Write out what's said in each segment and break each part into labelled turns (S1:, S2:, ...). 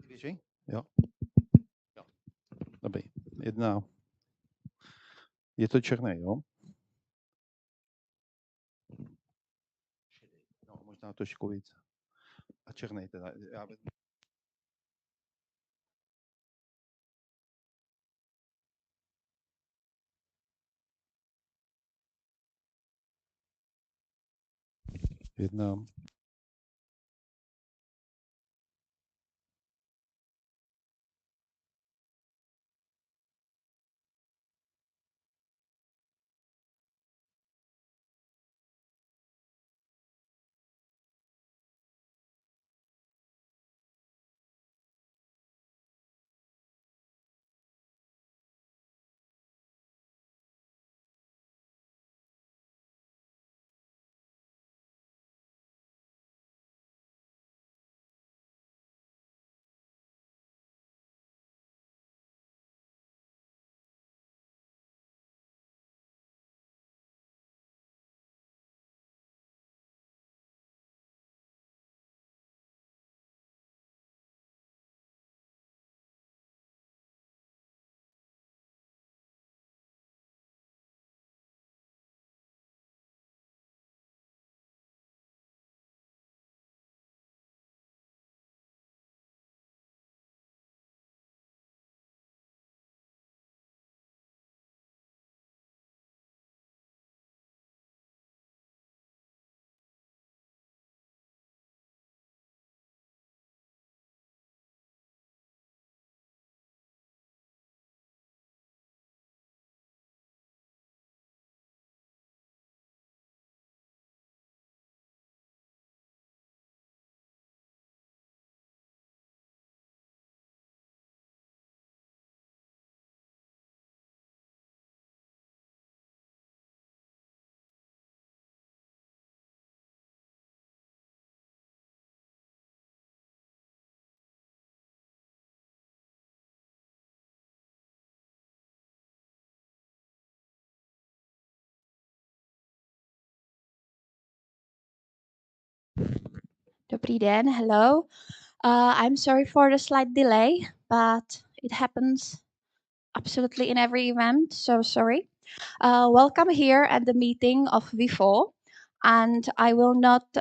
S1: Slyší? Jo. Jo. Dobrý. Jedna. Je to černý, jo? No, možná trošku víc. A černý teda. Já vezmu. Jedna.
S2: Dobrý den, hello. I'm sorry for the slight delay, but it happens absolutely in every event, so sorry. Welcome here at the meeting of V4, and I will not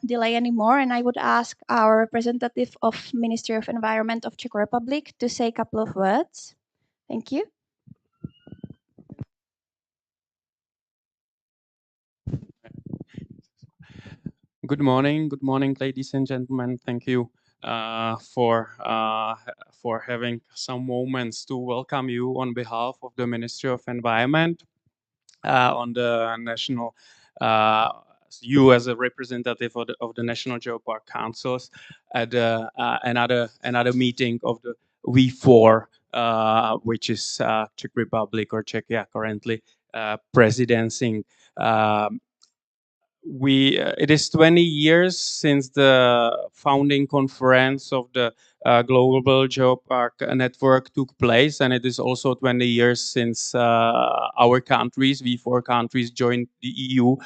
S2: delay anymore, and I would ask our representative of Ministry of Environment of Czech Republic to say a couple of words. Thank you.
S3: Good morning, ladies and gentlemen. Thank you for having some moments to welcome you on behalf of the Ministry of Environment on the national. You as a representative of the National Geopark Councils at another meeting of the V4, which is Czech Republic or Czechia currently presidencing. It is 20 years since the founding conference of the Global Geopark Network took place, and it is also 20 years since our countries, V4 countries, joined the EU.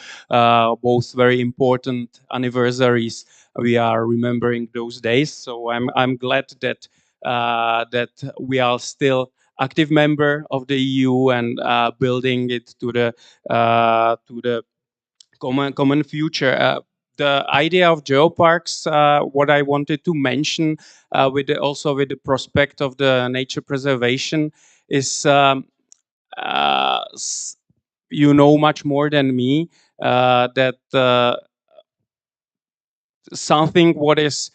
S3: Both very important anniversaries. We are remembering those days, so I'm glad that that we are still active member of the EU and building it to the common future. The idea of geoparks, what I wanted to mention, also with the prospect of the nature preservation, is you know much more than me that something what is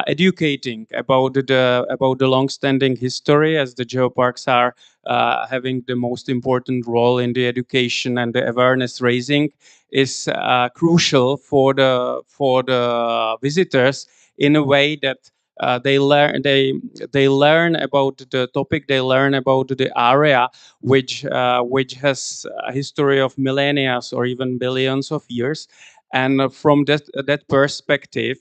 S3: educating about the long-standing history, as the geoparks are having the most important role in the education and the awareness raising, is crucial for the visitors in a way that they learn about the topic, they learn about the area which has a history of millennia or even billions of years. And from that perspective,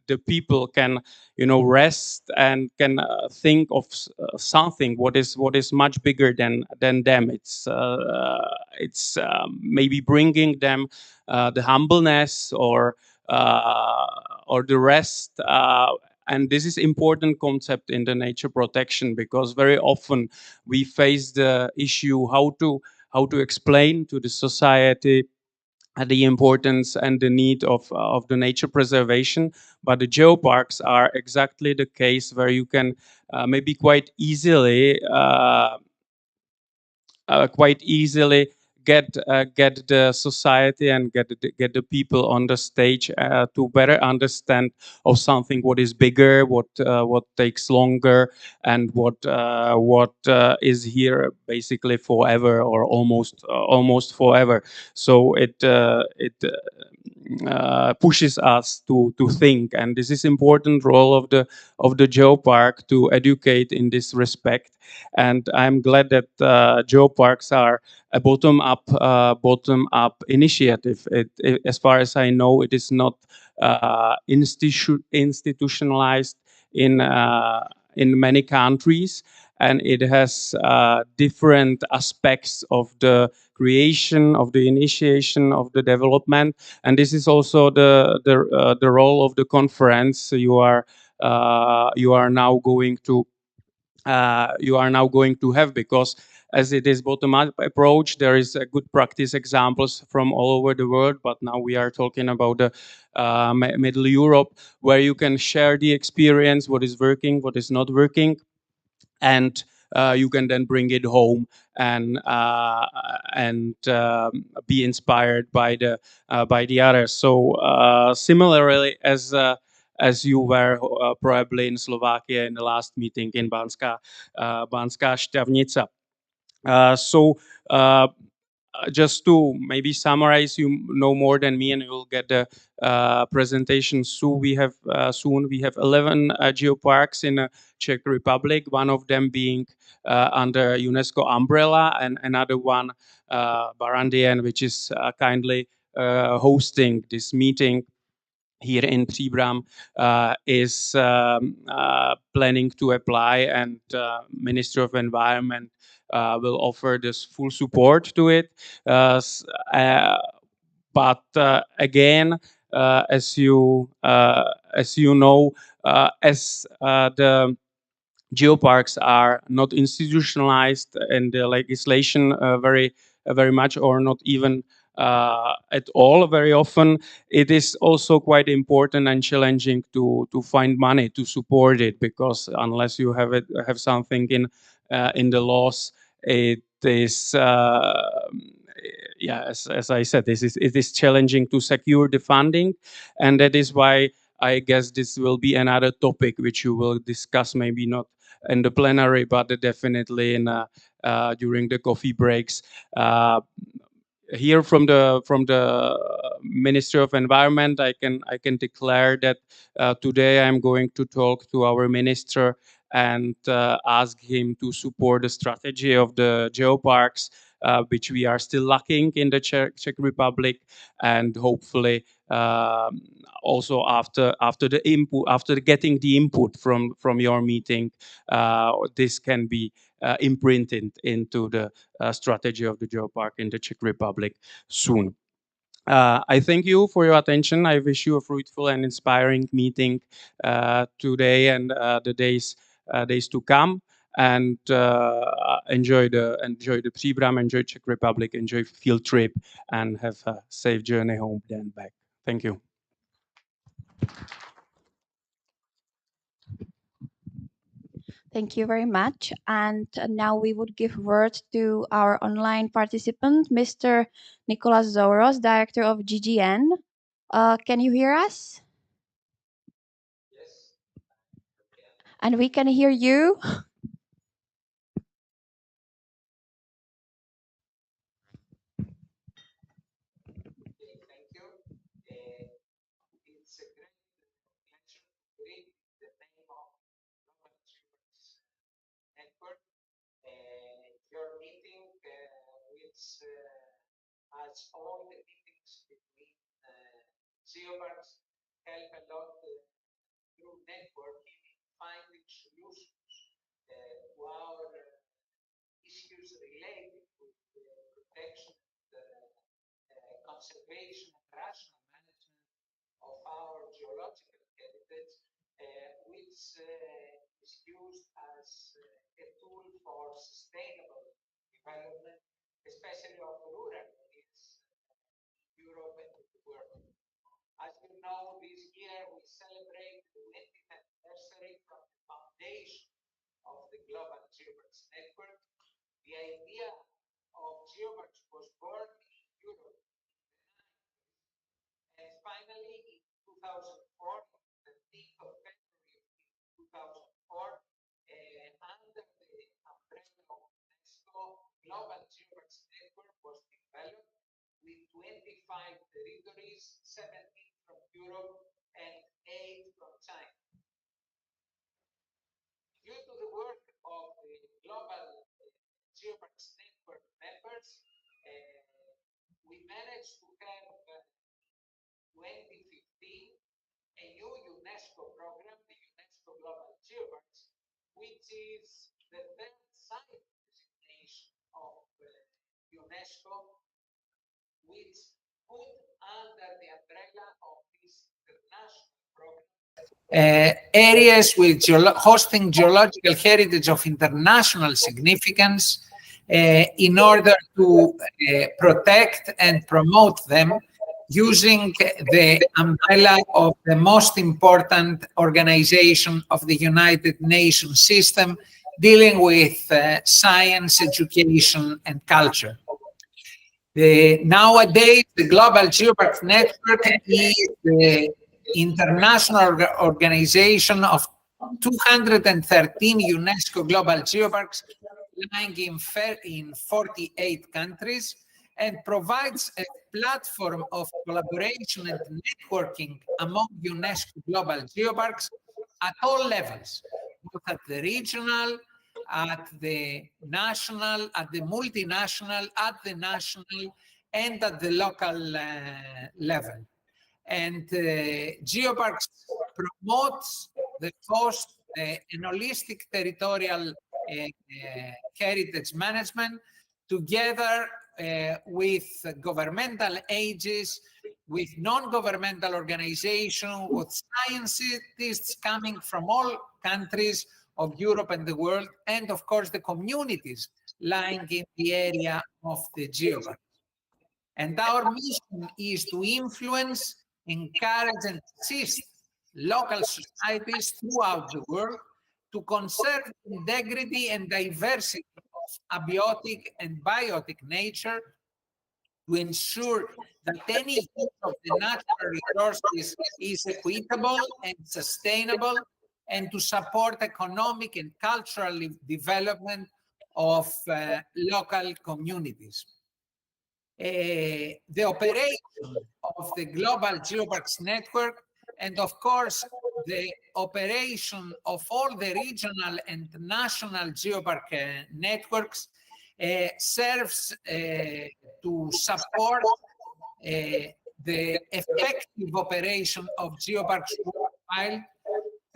S3: the people can rest and can think of something what is much bigger than them. It's maybe bringing them the humbleness or the rest and this is important concept in the nature protection, because very often we face the issue how to explain to the society the importance and the need of the nature preservation. But the geoparks are exactly the case where you can maybe quite easily get the society and get the people on the stage to better understand of something what is bigger, what takes longer, and what is here basically forever, or almost forever. So it pushes us to think, and this is important role of the geopark to educate in this respect. And I'm glad that geoparks are a bottom up initiative. As far as I know, it is not institutionalized in many countries, and it has different aspects of the creation, of the initiation, of the development. And this is also the role of the conference you are now going to have, because as it is bottom-up approach, there is a good practice examples from all over the world. But now we are talking about the Middle Europe, where you can share the experience, what is working, what is not working, and you can then bring it home and be inspired by the others. So similarly, as you were probably in Slovakia in the last meeting in Banská Štiavnica. So just to maybe summarize, you know more than me, and you will get the presentation soon. We have 11 geoparks in Czech Republic. One of them being under UNESCO umbrella, and another one, Barandien, which is kindly hosting this meeting here in Příbram, is planning to apply, and Ministry of Environment will offer this full support to it. But again, as you know, as the geoparks are not institutionalized in the legislation very much, or not even at all very often, it is also quite important and challenging to find money to support it, because unless you have something in the laws, it is as I said, it is challenging to secure the funding. And that is why I guess this will be another topic which you will discuss, maybe not in the plenary, but definitely during the coffee breaks. Here from the Ministry of Environment, I can declare that today I'm going to talk to our minister and ask him to support the strategy of the geoparks, which we are still lacking in the Czech Republic, and hopefully also after getting the input from your meeting, this can be imprinted into the strategy of the geopark in the Czech Republic soon. I thank you for your attention. I wish you a fruitful and inspiring meeting today and the days to come. And enjoy the Příbram, enjoy Czech Republic, enjoy field trip, and have a safe journey home then back. Thank you.
S2: Thank you very much. And now we would give word to our online participant, Mr. Nicolas Zouros, Director of GGN. Can you hear us?
S4: Yes.
S2: And we can hear you.
S4: Okay, thank you. It's a great pleasure to read the name of Global Achievers Network. Your meeting, which as all the meetings between geoparks, help a lot through networking in finding solutions to our issues related with protection and conservation and rational management of our geological heritage, is used as a tool for sustainable development, especially of rural areas in Europe and the world. As you know, this year we celebrate the 20th anniversary from the foundation of the Global Geoparks Network. The idea of Geoparks was born in Europe in the 90s, and finally in 2004, the 13th of February of 2004, under the umbrella of UNESCO, Global Geoparks Network was developed with 25 territories, 17 from Europe and 8 from China. Due to the work of the Global Geoparks Network members, we managed to have 2015 a new UNESCO program, the UNESCO Global Geoparks, which is the third site designation of UNESCO, which put under the umbrella of this international program areas with hosting geological heritage of international significance in order to protect and promote them using the umbrella of the most important organization of the United Nations system dealing with science, education, and culture. Nowadays, the Global Geopark Network is the international organization of 213 UNESCO Global Geoparks lying in 48 countries and provides a platform of collaboration and networking among UNESCO Global Geoparks at all levels, both at the regional, at the national, at the multinational, at the national, and at the local level. And Geoparks promotes the host an holistic territorial heritage management together with governmental agencies, with non-governmental organizations, with scientists coming from all countries of Europe and the world, and of course the communities lying in the area of the Geopark. And our mission is to influence, encourage, and assist local societies throughout the world to conserve the integrity and diversity of abiotic and biotic nature, to ensure that any use of the natural resources is equitable and sustainable, and to support economic and cultural development of local communities. The operation of the Global Geoparks Network, and of course, the operation of all the regional and national geopark networks serves to support the effective operation of geoparks worldwide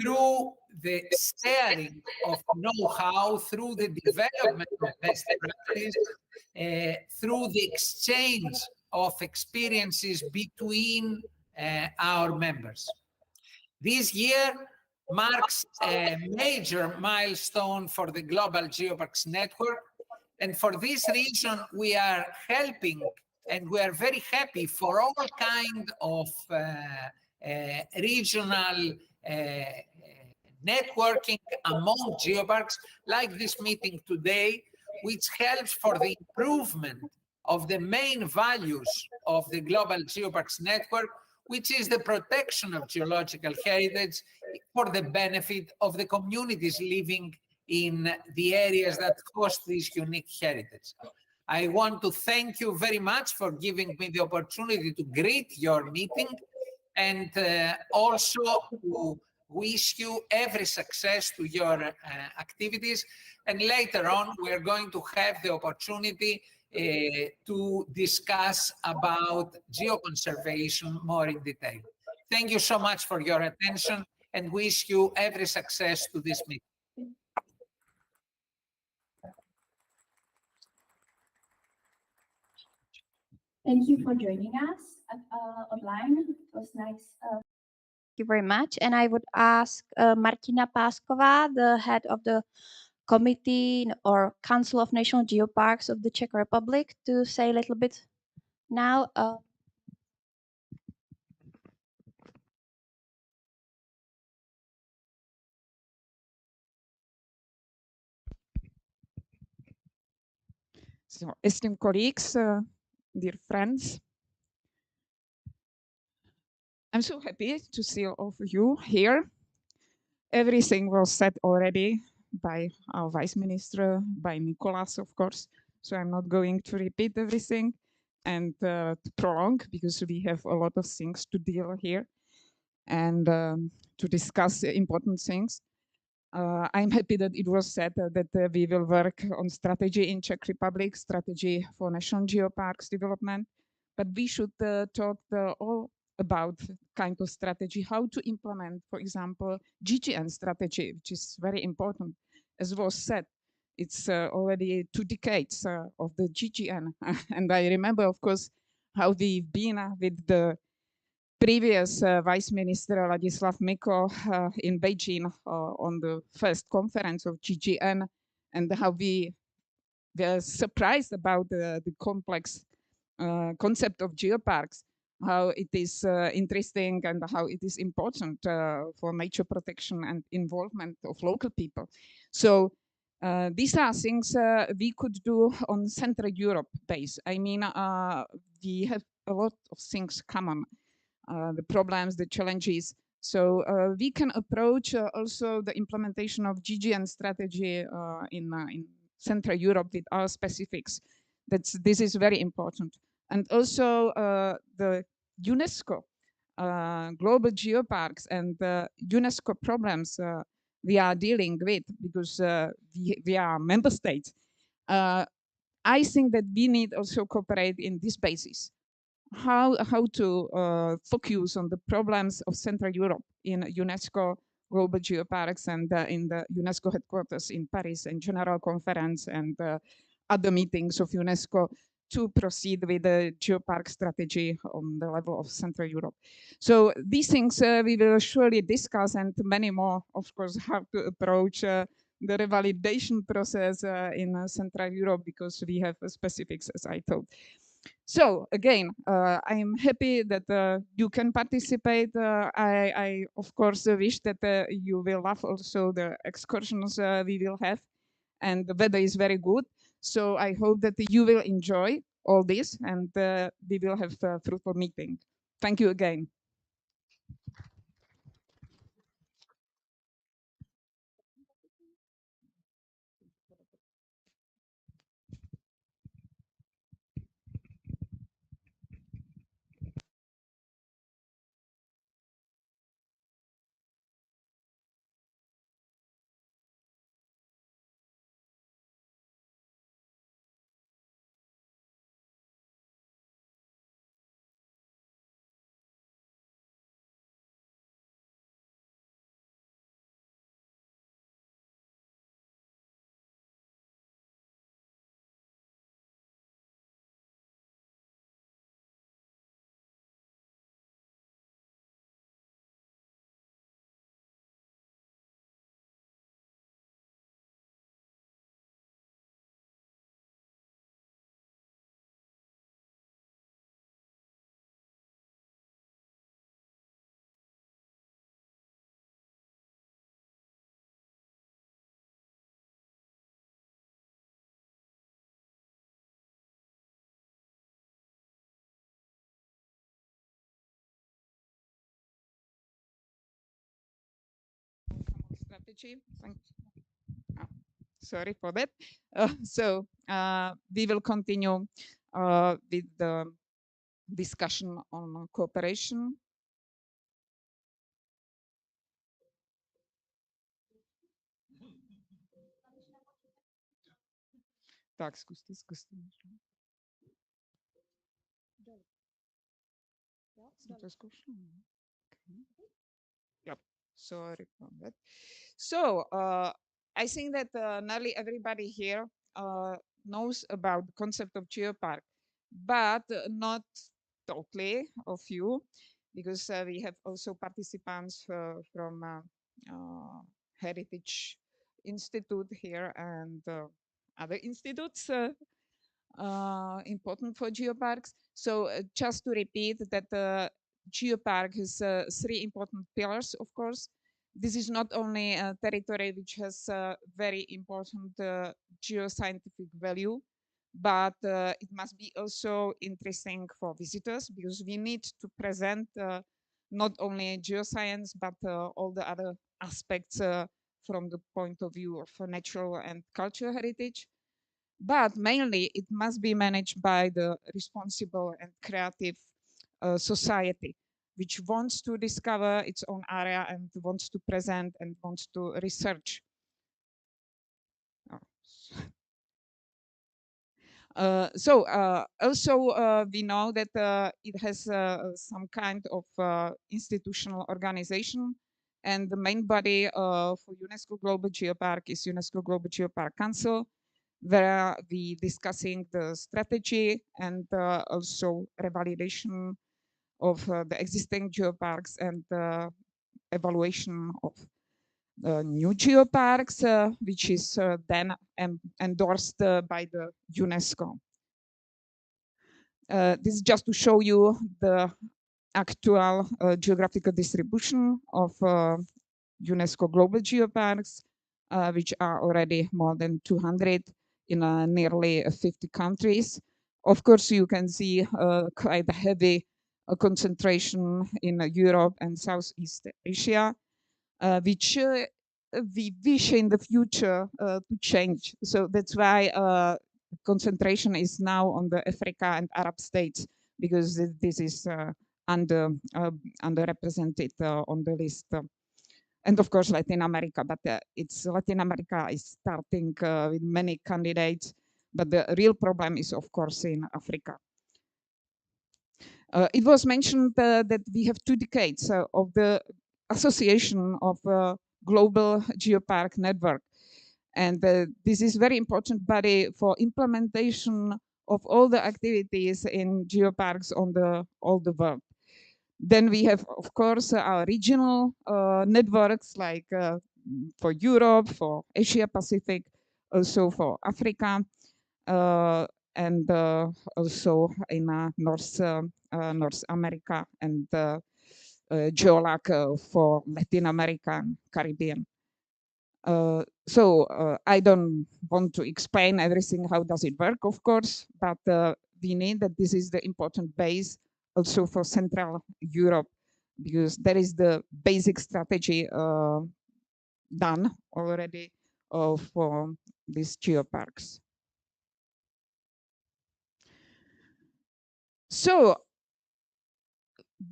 S4: through the sharing of know-how, through the development of best practice, through the exchange of experiences between our members. This year marks a major milestone for the Global Geoparks Network, and for this reason we are helping and we are very happy for all kind of regional networking among geoparks, like this meeting today, which helps for the improvement of the main values of the Global Geoparks Network, which is the protection of geological heritage for the benefit of the communities living in the areas that host this unique heritage. I want to thank you very much for giving me the opportunity to greet your meeting, and also to wish you every success to your activities. And later on, we're going to have the opportunity to discuss about geoconservation more in detail. Thank you so much for your attention, and wish you every success to this meeting.
S2: Thank you for joining us online. It was nice you very much. And I would ask Martina Páskova, the head of the Committee or Council of National Geoparks of the Czech Republic, to say a little bit now.
S5: So, esteemed colleagues, dear friends, I'm so happy to see all of you here. Everything was said already by our Vice Minister, by Nicolas, of course. So I'm not going to repeat everything and to prolong because we have a lot of things to deal here and to discuss important things. I'm happy that it was said that we will work on strategy in Czech Republic, strategy for national geoparks development, but we should talk all about kind of strategy, how to implement, for example, GGN strategy, which is very important. As was said, it's already 2 decades of the GGN. And I remember, of course, how we've been with the previous Vice Minister Ladislav Miko in Beijing on the first conference of GGN, and how we were surprised about the complex concept of geoparks, how it is interesting and how it is important for nature protection and involvement of local people. So these are things we could do on Central Europe base. I mean, we have a lot of things common. The problems, the challenges. So we can approach also the implementation of GGN strategy in Central Europe with our specifics. This is very important. And also the UNESCO global geoparks and UNESCO problems we are dealing with because we are member states. I think that we need also cooperate in this basis. How to focus on the problems of Central Europe in UNESCO global geoparks and in the UNESCO headquarters in Paris and General Conference and other meetings of UNESCO to proceed with the geopark strategy on the level of Central Europe. So these things we will surely discuss and many more, of course, how to approach the revalidation process in Central Europe because we have specifics, as I told. So again, I'm happy that you can participate. I of course wish that you will love also the excursions we will have, and the weather is very good. So I hope that you will enjoy all this, and we will have a fruitful meeting. Thank you again. Strategy. Sorry for that. So we will continue with the discussion on cooperation. Tak, zkuste. Jsem to zkoušel. Okay. Yep. Sorry for that. So I think that nearly everybody here knows about the concept of geopark, but not totally of you. because we have also participants from Heritage Institute here and other institutes important for geoparks. So just to repeat that geopark has three important pillars, of course. This is not only a territory which has very important geoscientific value, but it must be also interesting for visitors, because we need to present not only geoscience, but all the other aspects from the point of view of natural and cultural heritage. But mainly it must be managed by the responsible and creative society, which wants to discover its own area and wants to present and wants to research. Also we know that it has some kind of institutional organization, and the main body for UNESCO Global Geopark is UNESCO Global Geopark Council, where we discussing the strategy and also revalidation of the existing geoparks and evaluation of new geoparks, which is then endorsed by the UNESCO. This is just to show you the actual geographical distribution of UNESCO Global Geoparks, which are already more than 200 in nearly 50 countries. Of course, you can see quite a heavy concentration in Europe and Southeast Asia, which we wish in the future to change. So that's why concentration is now on the Africa and Arab states, because this is underrepresented on the list. And of course, Latin America, but it's Latin America is starting with many candidates, but the real problem is, of course, in Africa. It was mentioned that we have 2 decades of the association of global geopark network. And this is very important body for implementation of all the activities in geoparks on all the world. Then we have, of course, our regional networks, like for Europe, for Asia Pacific, also for Africa, and also in North America, and GEOLAC for Latin America and Caribbean. I don't want to explain everything, how does it work, of course, but we need that this is the important base also for Central Europe, because there is the basic strategy done already for these geoparks. So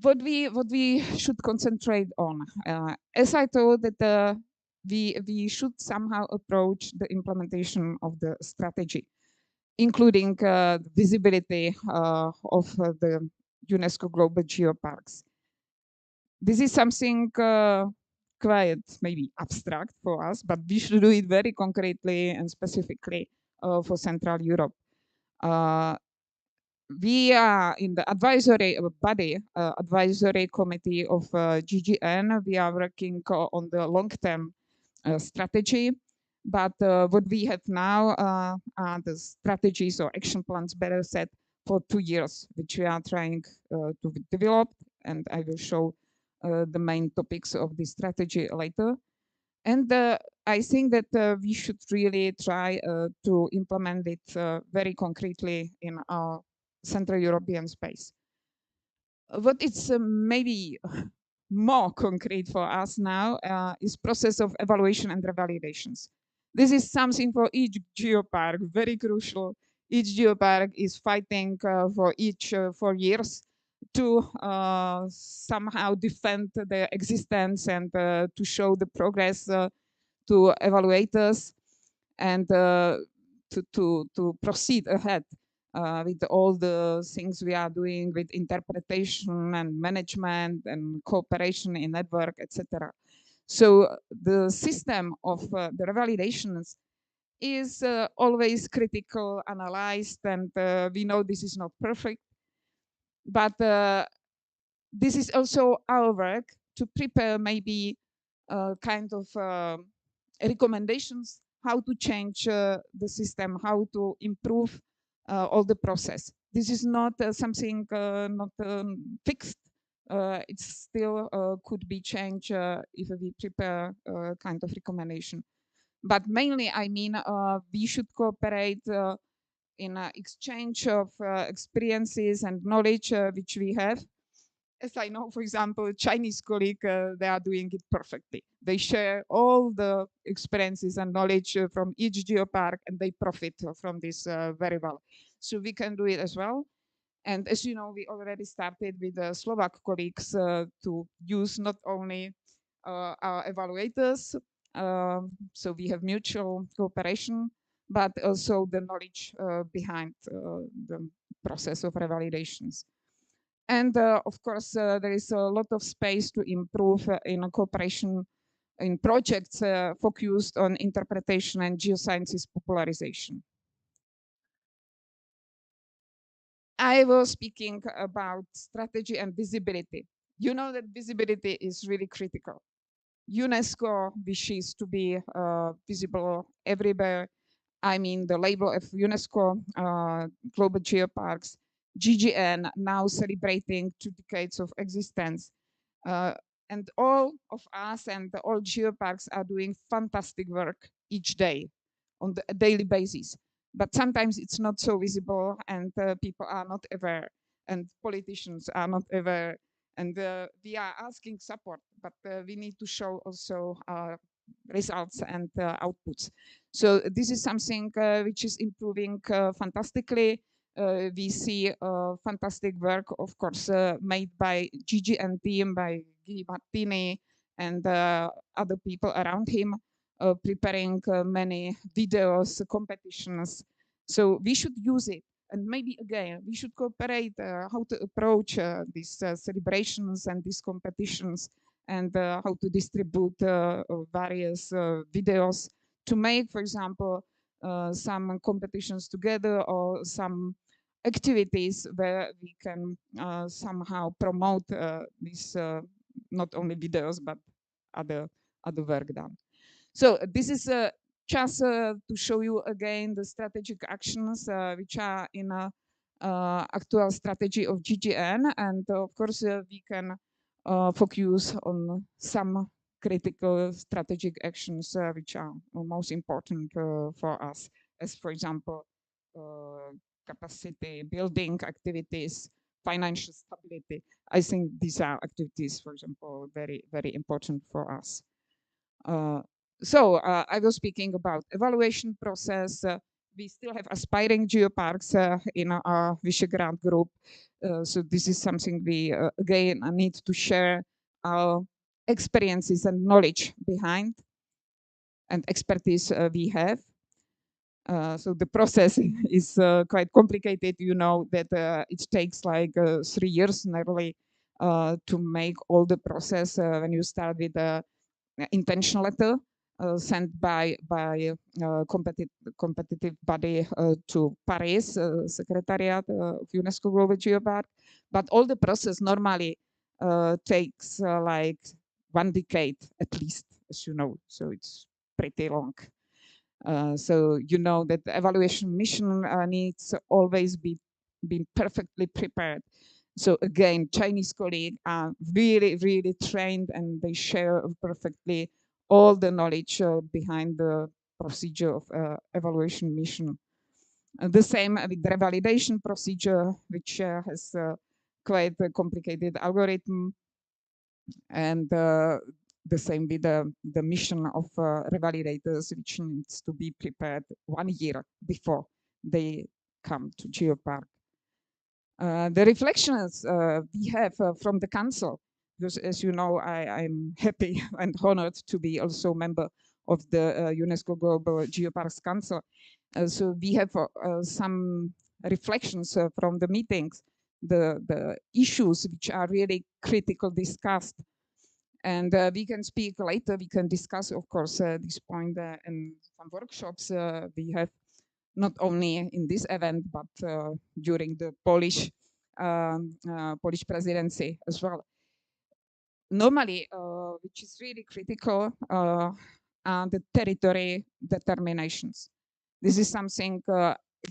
S5: what we should concentrate on, as I told that we should somehow approach the implementation of the strategy, including visibility of the UNESCO Global Geoparks. This is something quite maybe abstract for us, but we should do it very concretely and specifically for Central Europe. We are in the advisory body, advisory committee of GGN. We are working on the long-term strategy, but what we have now are the strategies or action plans, better said, for 2 years, which we are trying to develop, and I will show the main topics of this strategy later. And I think that we should really try to implement it very concretely in our Central European space. What is maybe more concrete for us now is process of evaluation and revalidations. This is something for each geopark, very crucial. Each geopark is fighting for each 4 years to somehow defend their existence and to show the progress to evaluators and to proceed ahead with all the things we are doing with interpretation and management and cooperation in network, etc. So the system of the revalidations is always critical, analyzed, and we know this is not perfect. But this is also our work to prepare maybe kind of recommendations how to change the system, how to improve all the process. This is not something not fixed. It still could be changed if we prepare kind of recommendation. But mainly, I mean, we should cooperate in exchange of experiences and knowledge which we have. As I know, for example, Chinese colleague, they are doing it perfectly. They share all the experiences and knowledge from each geopark, and they profit from this very well. So we can do it as well. And as you know, we already started with the Slovak colleagues to use not only our evaluators, so we have mutual cooperation, but also the knowledge behind the process of revalidations. And of course, there is a lot of space to improve in cooperation in projects focused on interpretation and geosciences popularization. I was speaking about strategy and visibility. You know that visibility is really critical. UNESCO wishes to be visible everywhere. I mean, the label of UNESCO Global Geoparks, GGN, now celebrating 2 decades of existence. And all of us and all geoparks are doing fantastic work each day on a daily basis. But sometimes it's not so visible, and people are not aware, and politicians are not aware. And we are asking support, but we need to show also results and outputs. So this is something which is improving fantastically. We see fantastic work, of course, made by Gigi and team, by Guy Martini and other people around him, preparing many videos, competitions. So we should use it. And maybe again, we should cooperate how to approach these celebrations and these competitions, and how to distribute various videos to make, for example, some competitions together or some activities where we can somehow promote these not only videos but other work done. So this is just to show you again the strategic actions which are in a actual strategy of GGN, and of course we can focus on some critical strategic actions which are most important for us, as for example capacity building activities, financial stability. I think these are activities, for example, very, very important for us. So I was speaking about evaluation process. We still have aspiring geoparks in our Visegrad group. So this is something we, again, need to share our experiences and knowledge behind and expertise we have. So the process is quite complicated. You know that it takes like 3 years nearly to make all the process when you start with a intention letter sent by competitive body to Paris Secretariat of UNESCO Global Geopark. But all the process normally takes like 1 decade at least, as you know. So it's pretty long. So you know that the evaluation mission needs always be perfectly prepared. So again, Chinese colleagues are really, really trained, and they share perfectly all the knowledge behind the procedure of evaluation mission. The same with the revalidation procedure, which has quite a complicated algorithm, and the same with the mission of revalidators, which needs to be prepared 1 year before they come to Geopark. The reflections we have from the council, because as you know, I'm happy and honored to be also member of the UNESCO Global Geoparks Council. So we have some reflections from the meetings, the issues which are really critical discussed. And we can speak later, we can discuss, of course, this point in some workshops we have not only in this event, but during the Polish Polish presidency as well. Normally, which is really critical, are the territory determinations. This is something,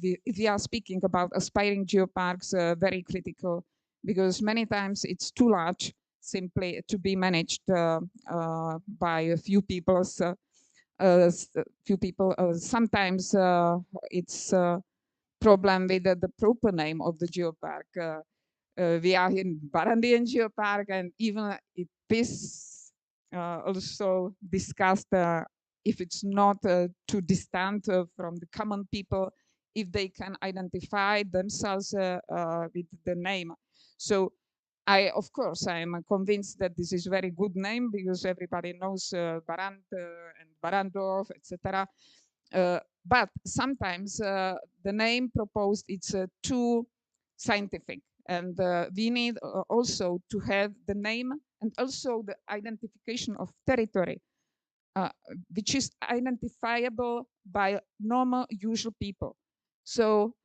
S5: if we are speaking about aspiring geoparks, very critical, because many times it's too large simply to be managed by a few people. Sometimes it's a problem with the proper name of the geopark. We are in Barandian Geopark, and even it is also discussed if it's not too distant from the common people, if they can identify themselves with the name. So of course, I am convinced that this is a very good name because everybody knows Barand and Barandov, etc. But sometimes the name proposed it's too scientific, and we need also to have the name and also the identification of territory, which is identifiable by normal, usual people. So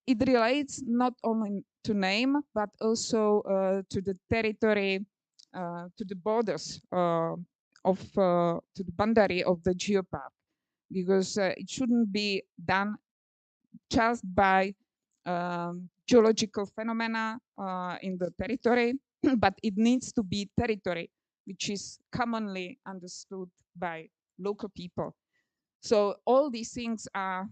S5: it relates not only to name, but also to the territory, to the borders to the boundary of the geopark, because it shouldn't be done just by geological phenomena in the territory, but it needs to be territory which is commonly understood by local people. So all these things are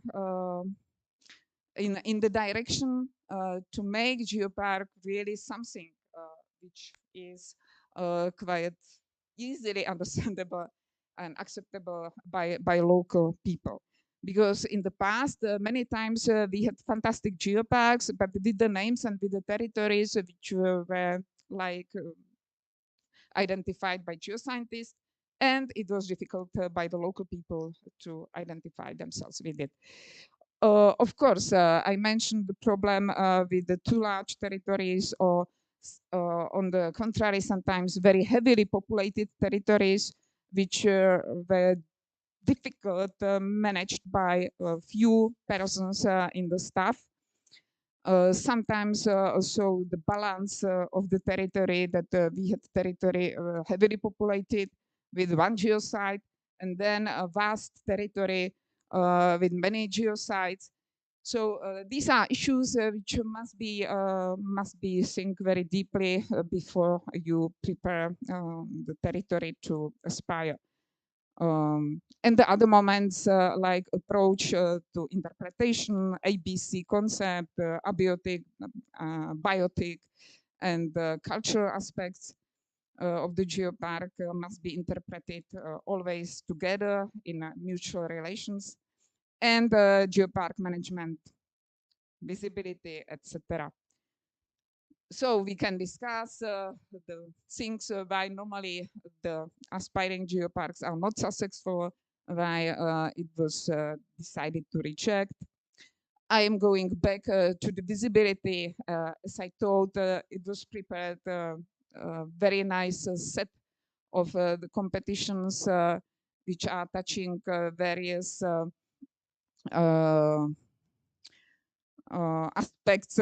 S5: in the direction to make geopark really something which is quite easily understandable and acceptable by local people. Because in the past, many times we had fantastic geoparks, but with the names and with the territories which were like identified by geoscientists, and it was difficult by the local people to identify themselves with it. Of course, I mentioned the problem with the too large territories, or on the contrary, sometimes very heavily populated territories, which were difficult managed by a few persons in the staff. Sometimes also the balance of the territory, that we had territory heavily populated with one geosite, and then a vast territory with many geosites. So these are issues which must be think very deeply before you prepare the territory to aspire. And the other moments like approach to interpretation, ABC concept, abiotic, biotic, and cultural aspects of the geopark must be interpreted always together in mutual relations, and geopark management, visibility, etc. So we can discuss the things why normally the aspiring geoparks are not successful, why it was decided to reject. I am going back to the visibility. As I told, it was prepared a very nice set of the competitions which are touching various aspects,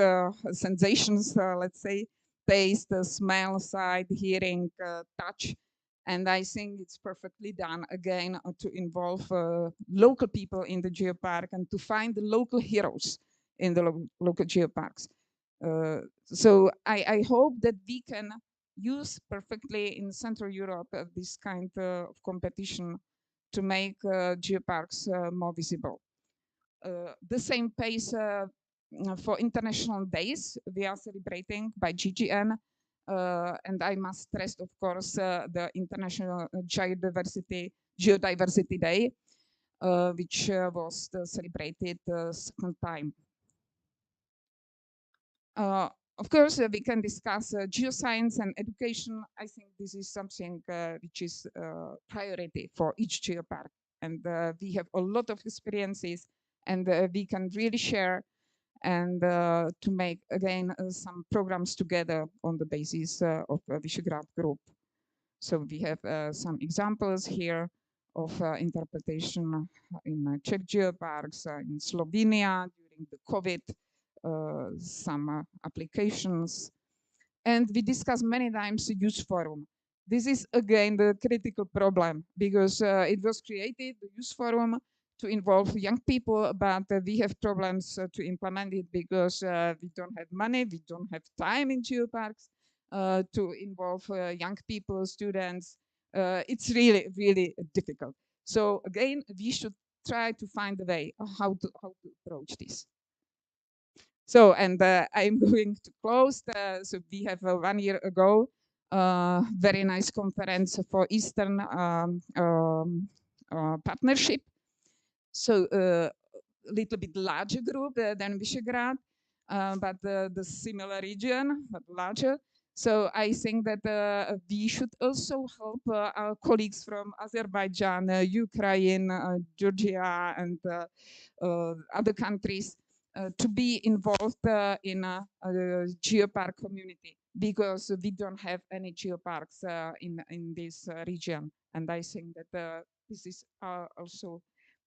S5: sensations, let's say, taste, smell, sight, hearing, touch. And I think it's perfectly done again to involve local people in the geopark and to find the local heroes in the local geoparks. So I hope that we can use perfectly in Central Europe this kind of competition to make geoparks more visible. The same pace for international days we are celebrating by GGN. And I must stress, of course, the International Geodiversity Day, which was celebrated second time. Of course, we can discuss geoscience and education. I think this is something which is priority for each geopark. And we have a lot of experiences, and we can really share and to make, again, some programs together on the basis of Visegrad Group. So we have some examples here of interpretation in Czech geoparks, in Slovenia during the COVID some applications. And we discussed many times the youth forum. This is again the critical problem because it was created, the youth forum, to involve young people, but we have problems to implement it because we don't have money, we don't have time in geoparks to involve young people, students. It's really, really difficult. So again, we should try to find a way how to approach this. So, and I'm going to close. So we have 1 year ago, very nice conference for Eastern partnership. So a little bit larger group than Visegrad, but the similar region, but larger. So I think that we should also help our colleagues from Azerbaijan, Ukraine, Georgia, and other countries to be involved in a geopark community because we don't have any geoparks in this region. And I think that this is also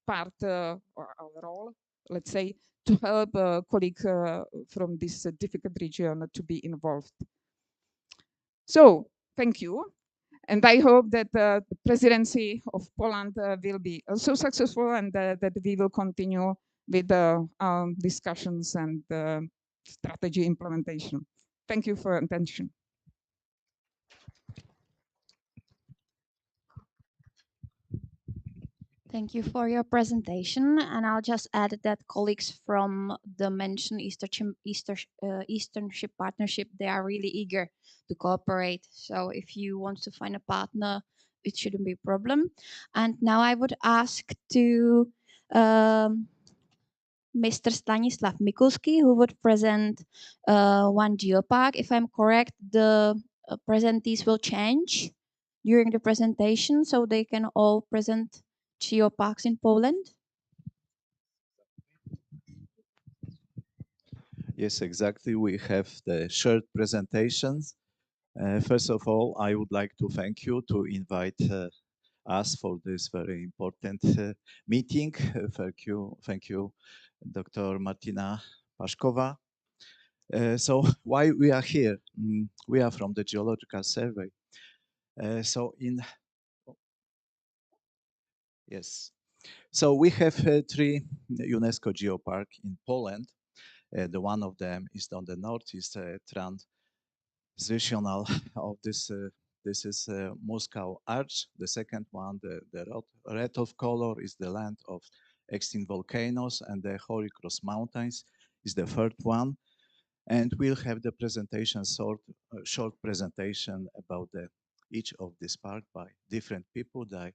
S5: part of our role, let's say, to help a colleague from this difficult region to be involved. So, thank you. And I hope that the presidency of Poland will be also successful and that we will continue with the discussions and strategy implementation. Thank you for your attention.
S2: Thank you for your presentation. And I'll just add that colleagues from the mentioned Easternship Partnership, they are really eager to cooperate. So if you want to find a partner, it shouldn't be a problem. And now I would ask to Mr. Stanislav Mikulski, who would present one geopark. If I'm correct, the presentees will change during the presentation, so they can all present geoparks in Poland.
S1: Yes, exactly. We have the shared presentations. First of all, I would like to thank you to invite us for this very important meeting. Thank you, Dr. Martina Paszkowa. So why we are here? We are from the Geological Survey. Yes. So we have 3 UNESCO geopark in Poland. The one of them is on the north, is transitional of this. This is Moscow Arch. The second one, the red of color, is the land of extinct volcanoes, and the Holy Cross Mountains is the third one. And we'll have the presentation, short presentation about each of these park by different people that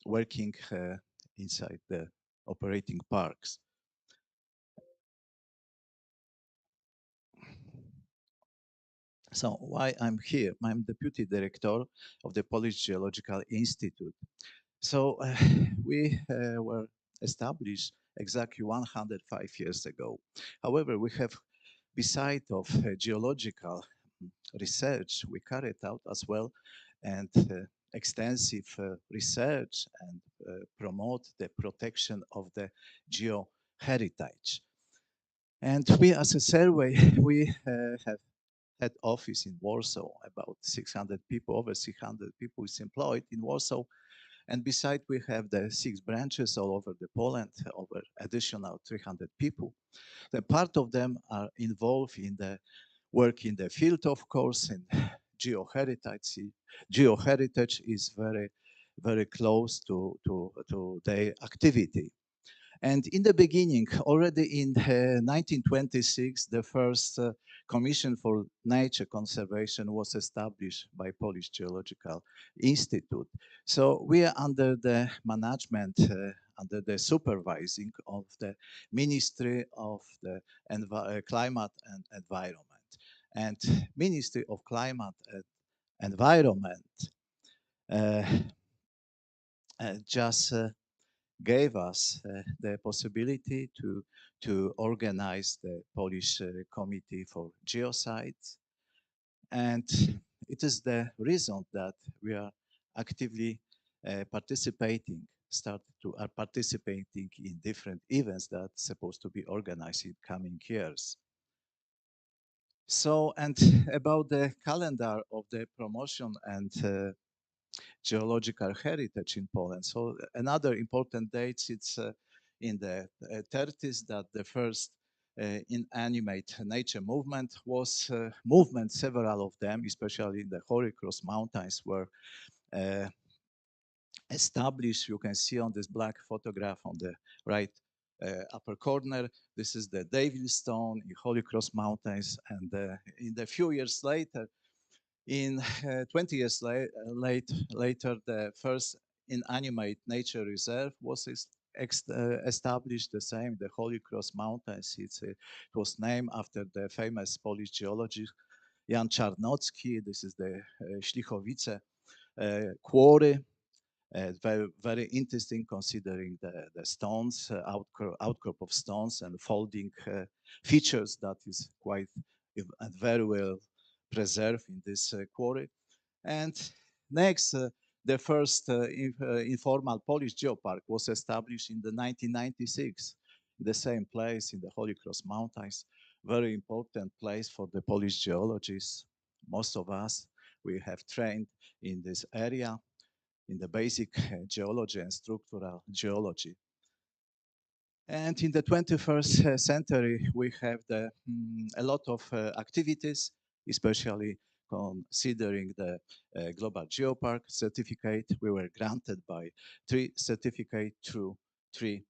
S1: working inside the operating parks. So why I'm here? I'm deputy director of the Polish Geological Institute. So we were established exactly 105 years ago. However, we have, beside of geological research, we carried out as well and extensive research and promote the protection of the geoheritage. And we, as a survey, we have head office in Warsaw, about 600 people, over 600 people is employed in Warsaw. And beside, we have the 6 branches all over the Poland, over additional 300 people. The part of them are involved in the work in the field, of course, and geoheritage. Geoheritage is very, very close to their activity. And in the beginning, already in 1926, the first Commission for Nature Conservation was established by Polish Geological Institute. So we are under the management, under the supervising of the Ministry of the Climate and Environment. And Ministry of Climate and Environment just gave us the possibility to organize the Polish Committee for Geosites. And it is the reason that we are actively participating. started to are participating in different events that supposed to be organized in coming years. So, and about the calendar of the promotion and geological heritage in Poland. So another important date, it's in the 30s that the first inanimate nature movement was several of them, especially in the Holy Cross Mountains, were uh, established. You can see on this black photograph on the right upper corner. This is the Devil Stone in Holy Cross Mountains, and in the few years later, in 20 years later, the first inanimate nature reserve was established, the same, the Holy Cross Mountains. It was named after the famous Polish geologist Jan Czarnocki. This is the Ślichowice quarry. Very, very interesting considering the stones, outcrop of stones and folding features that is quite very well preserved in this quarry. And next, the first informal Polish geopark was established in the 1996, in the same place in the Holy Cross Mountains. Very important place for the Polish geologists. Most of us, we have trained in this area in the basic geology and structural geology. And in the 21st century, we have a lot of activities, especially considering the Global Geopark certificate. We were granted by 3 certificates through 3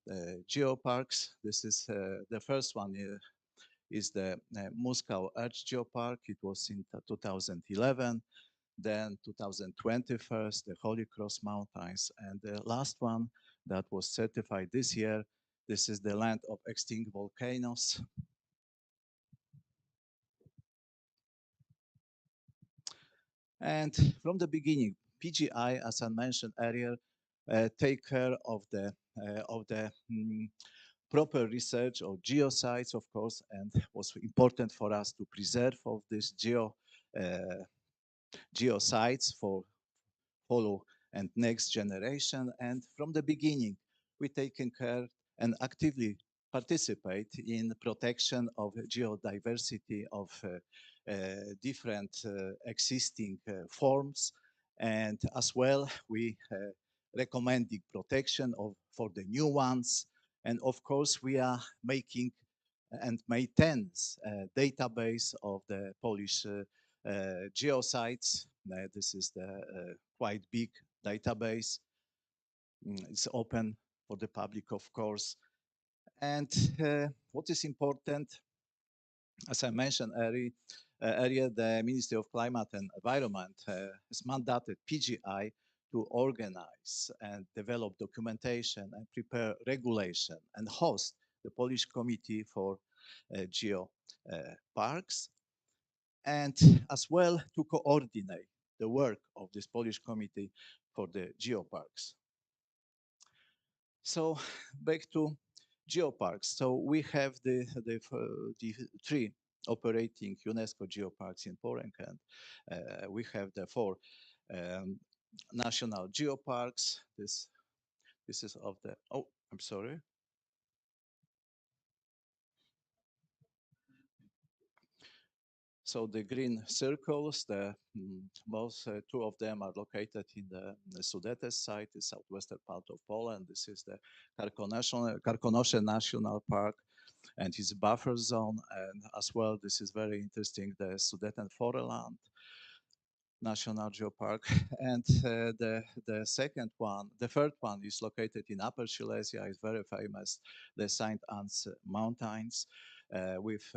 S1: geoparks. This is the first one is the Moscow Earth Geopark. It was in 2011. Then 2021, the Holy Cross Mountains, and the last one that was certified this year. This is the land of extinct volcanoes. And from the beginning, PGI, as I mentioned earlier, take care of the proper research of geosites, of course, and was important for us to preserve of these geosites for follow and next generation. And from the beginning, we taken care and actively participate in protection of geodiversity of different existing forms. And as well, we recommend the protection of for the new ones. And of course, we are making and maintains a database of the Polish geosites. This is the quite big database. It's open for the public, of course. And what is important, as I mentioned earlier, the Ministry of Climate and Environment has mandated PGI to organize and develop documentation and prepare regulation and host the Polish Committee for Geoparks, and as well to coordinate the work of this Polish Committee for the Geoparks. So back to geoparks. So we have the 3 operating UNESCO geoparks in Poland, and we have the 4 national geoparks. This is of the, oh, I'm sorry. So the green circles, the most 2 of them are located in the Sudetes site, the southwestern part of Poland. This is the Karkonosze National Park and its buffer zone. And as well, this is very interesting, the Sudeten Foreland National Geopark. And the second one, the third one is located in Upper Silesia, is very famous, the Saint Anne's Mountains. We've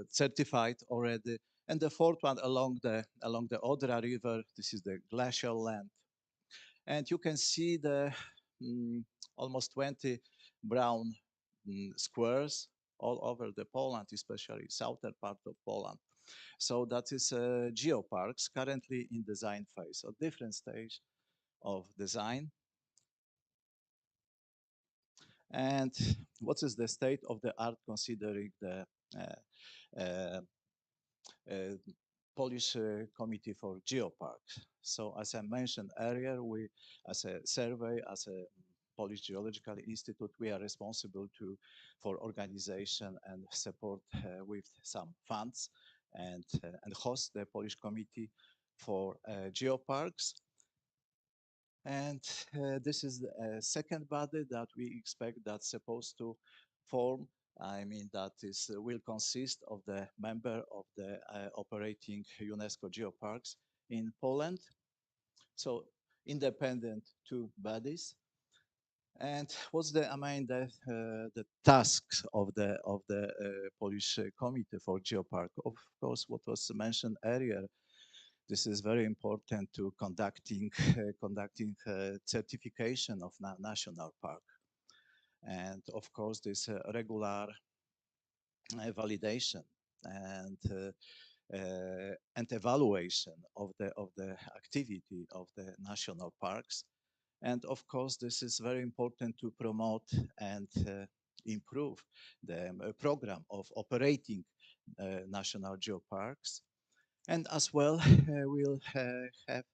S1: certified already. And the fourth one along the Odra River, this is the glacial land. And you can see the almost 20 brown squares all over the Poland, especially southern part of Poland. So that is geoparks currently in design phase, a different stage of design. And what is the state of the art considering the Polish Committee for Geoparks? So as I mentioned earlier, we, as a survey, as a Polish Geological Institute, we are responsible for organization and support with some funds and host the Polish Committee for Geoparks. And this is the second body that we expect that's supposed to form. I mean, that is will consist of the member of the operating UNESCO geoparks in Poland. So independent two bodies. And what's the, I mean, the tasks of the Polish Committee for Geopark? Of course, what was mentioned earlier, this is very important to conducting certification of national park, and of course this regular validation and evaluation of the activity of the national parks. And of course, this is very important to promote and improve the program of operating national geoparks. And as well, we'll have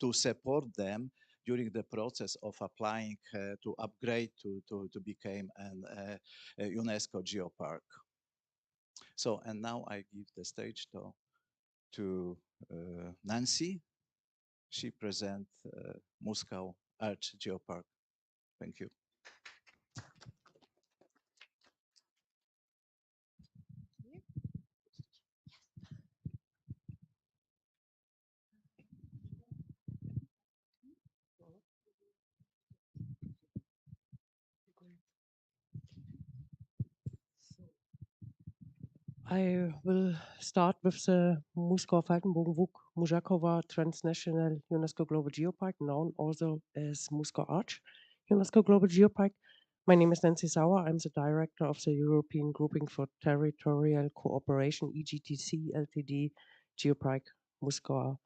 S1: to support them during the process of applying to upgrade to become a UNESCO geopark. So, and now I give the stage to Nancy. She presents Moscow Arch Geopark. Thank you.
S6: I will start with the Muskau Faltenbogen Vuk Mujakova Transnational UNESCO Global Geopark, known also as Muskau Arch UNESCO Global Geopark. My name is Nancy Sauer. I'm the director of the European Grouping for Territorial Cooperation, EGTC Ltd, Geopark Muskau,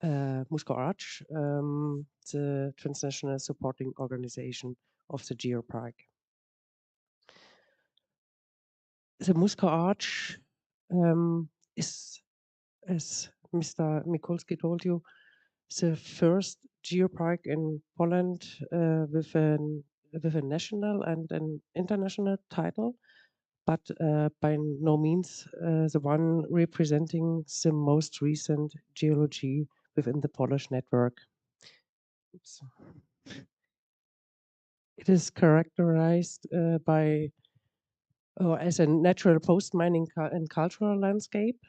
S6: Muskau Arch, the transnational supporting organization of the Geopark. The Muskau Arch is, as Mr. Mikulski told you, the first geopark in Poland with a national and an international title, but by no means the one representing the most recent geology within the Polish network. Oops. It is characterized by as a natural post-mining and cultural landscape.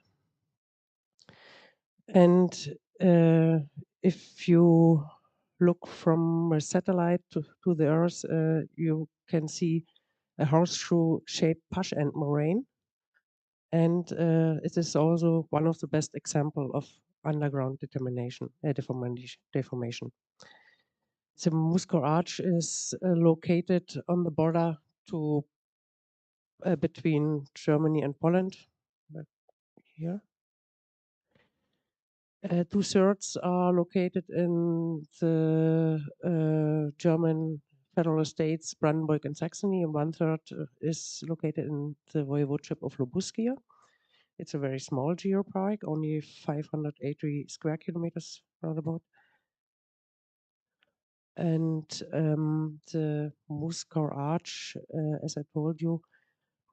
S6: And if you look from a satellite to the Earth, you can see a horseshoe-shaped pash and moraine. And it is also one of the best example of underground deformation. The Muskau Arch is located on the border to between Germany and Poland. Here. 2/3 are located in the German federal states Brandenburg and Saxony, and 1/3 is located in the voivodeship of Lubuskia. It's a very small geopark, only 580 square kilometers roundabout. And the Muskau Arch, as I told you,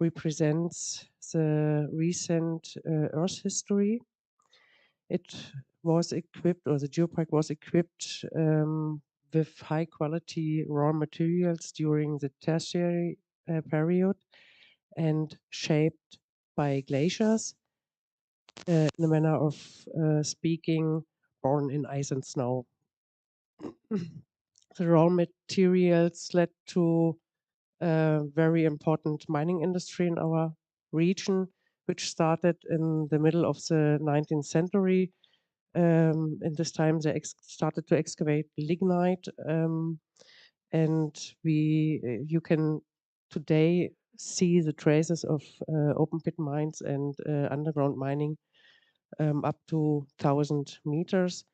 S6: represents the recent Earth history. It was equipped, or the geopark was equipped with high quality raw materials during the tertiary period and shaped by glaciers, in the manner of speaking, born in ice and snow. The raw materials led to a very important mining industry in our region, which started in the middle of the 19th century. In this time, they started to excavate lignite, and you can today see the traces of open pit mines and underground mining up to 1,000 meters.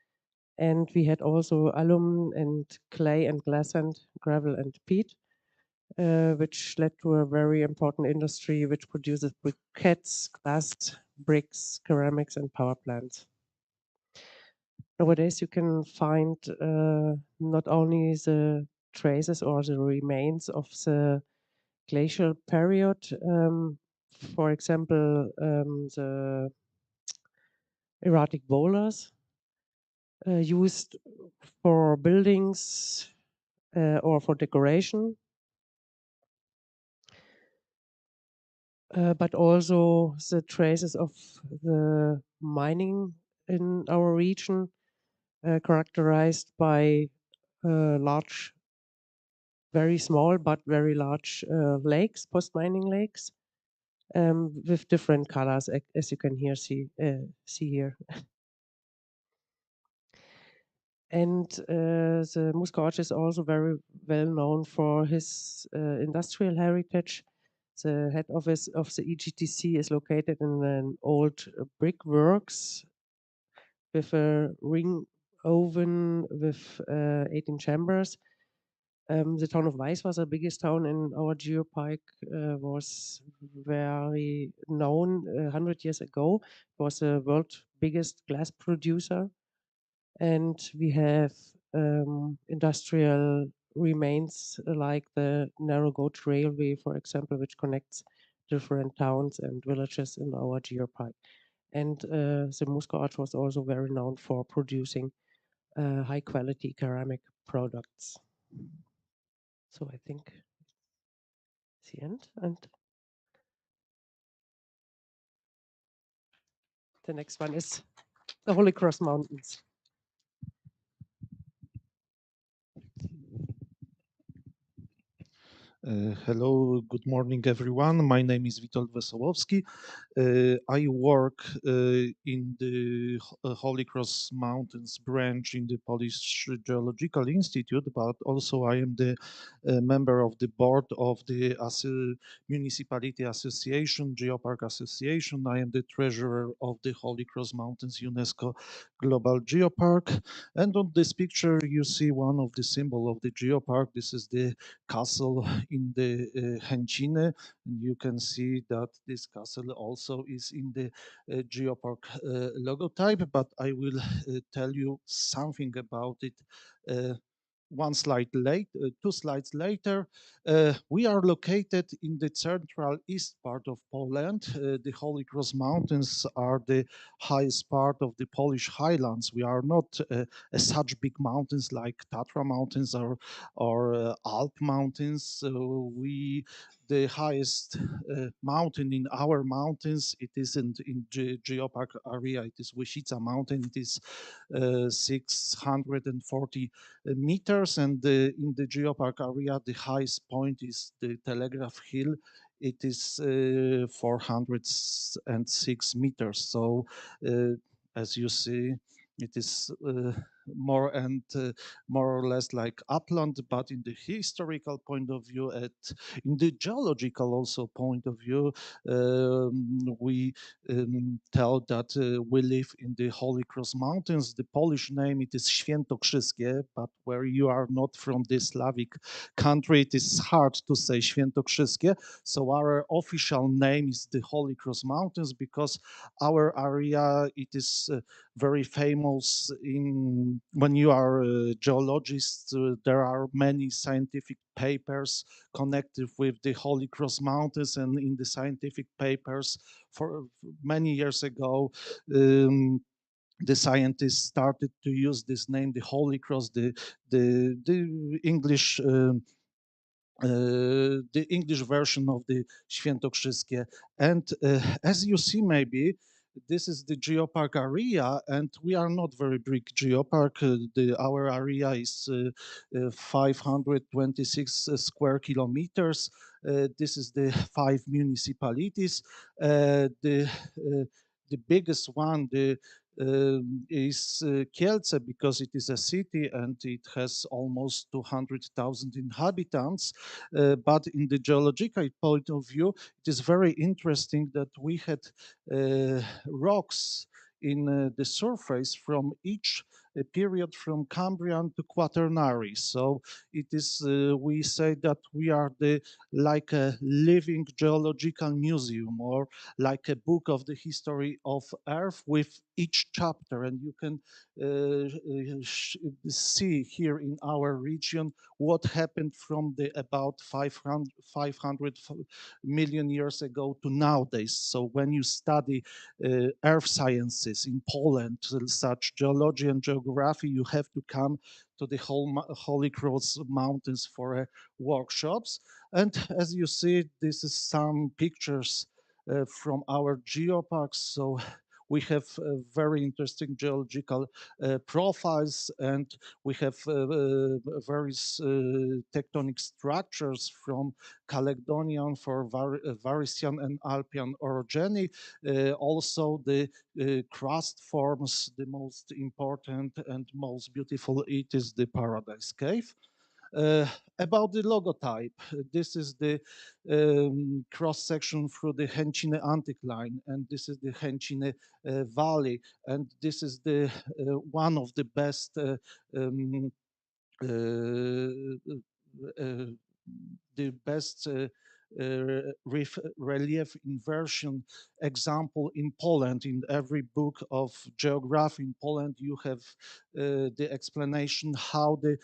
S6: And we had also alum and clay and glass and gravel and peat, which led to a very important industry which produces briquettes, glass, bricks, ceramics, and power plants. Nowadays, you can find not only the traces or the remains of the glacial period. For example, the erratic boulders used for buildings or for decoration, but also the traces of the mining in our region, characterized by large, very small but very large lakes, post-mining lakes, with different colors, as you can here see here. And the Musqueam is also very well known for his industrial heritage. The head office of the EGTC is located in an old brickworks with a ring oven with 18 chambers. The town of Weiss was the biggest town in our geopark, was very known 100 years ago. It was the world's biggest glass producer. And we have industrial remains like the narrow gauge railway, for example, which connects different towns and villages in our geopark. And the Musco Arch was also very known for producing high quality ceramic products. So I think it's the end. And the next one is the Holy Cross Mountains.
S7: Hello, good morning, everyone. My name is Witold Wesołowski. I work in the Holy Cross Mountains branch in the Polish Geological Institute, but also I am the member of the board of the Municipality Association, Geopark Association. I am the treasurer of the Holy Cross Mountains UNESCO Global Geopark. And on this picture, you see one of the symbol of the geopark. This is the castle in the Chęciny. And you can see that this castle also is in the Geopark logotype, but I will tell you something about it one slide late, 2 slides later. We are located in the central east part of Poland. The Holy Cross Mountains are the highest part of the Polish highlands. We are not such big mountains like Tatra Mountains or Alp Mountains. So the highest mountain in our mountains, it isn't in Geopark area, it is Wyszica Mountain. It is 640 meters, and in the geopark area, the highest point is the Telegraph Hill. It is 406 meters. So, as you see, it is more or less like upland, but in the historical point of view, in the geological also point of view, we tell that we live in the Holy Cross Mountains. The Polish name, it is Świętokrzyskie, but where you are not from the Slavic country, it is hard to say Świętokrzyskie. So our official name is the Holy Cross Mountains because our area, it is very famous when you are a geologist. There are many scientific papers connected with the Holy Cross Mountains, and in the scientific papers for many years ago, the scientists started to use this name, the Holy Cross, the English. The English version of the Świętokrzyskie. And as you see, maybe this is the geopark area, and we are not very big geopark. Our area is 526 square kilometers. This is the 5 municipalities. The biggest one, is Kielce, because it is a city and it has almost 200,000 inhabitants. But in the geological point of view, it is very interesting that we had rocks in the surface from each period from Cambrian to Quaternary. So it is, we say that we are the like a living geological museum, or like a book of the history of Earth with each chapter. And you can see here in our region what happened from the about 500 million years ago to nowadays. So when you study earth sciences in Poland, such geology and geography, you have to come to the Holy Cross Mountains for workshops. And as you see, this is some pictures from our geoparks. So we have very interesting geological profiles, and we have various tectonic structures from Caledonian for Varisian and Alpian orogeny. Also, the crust forms the most important and most beautiful. It is the Paradise Cave. Uh, about the logotype, this is the cross section through the Chęciny anticline, and this is the Chęciny Valley, and this is the one of the best um, uh, the best relief inversion example in Poland. In every book of geography in Poland, you have the explanation how the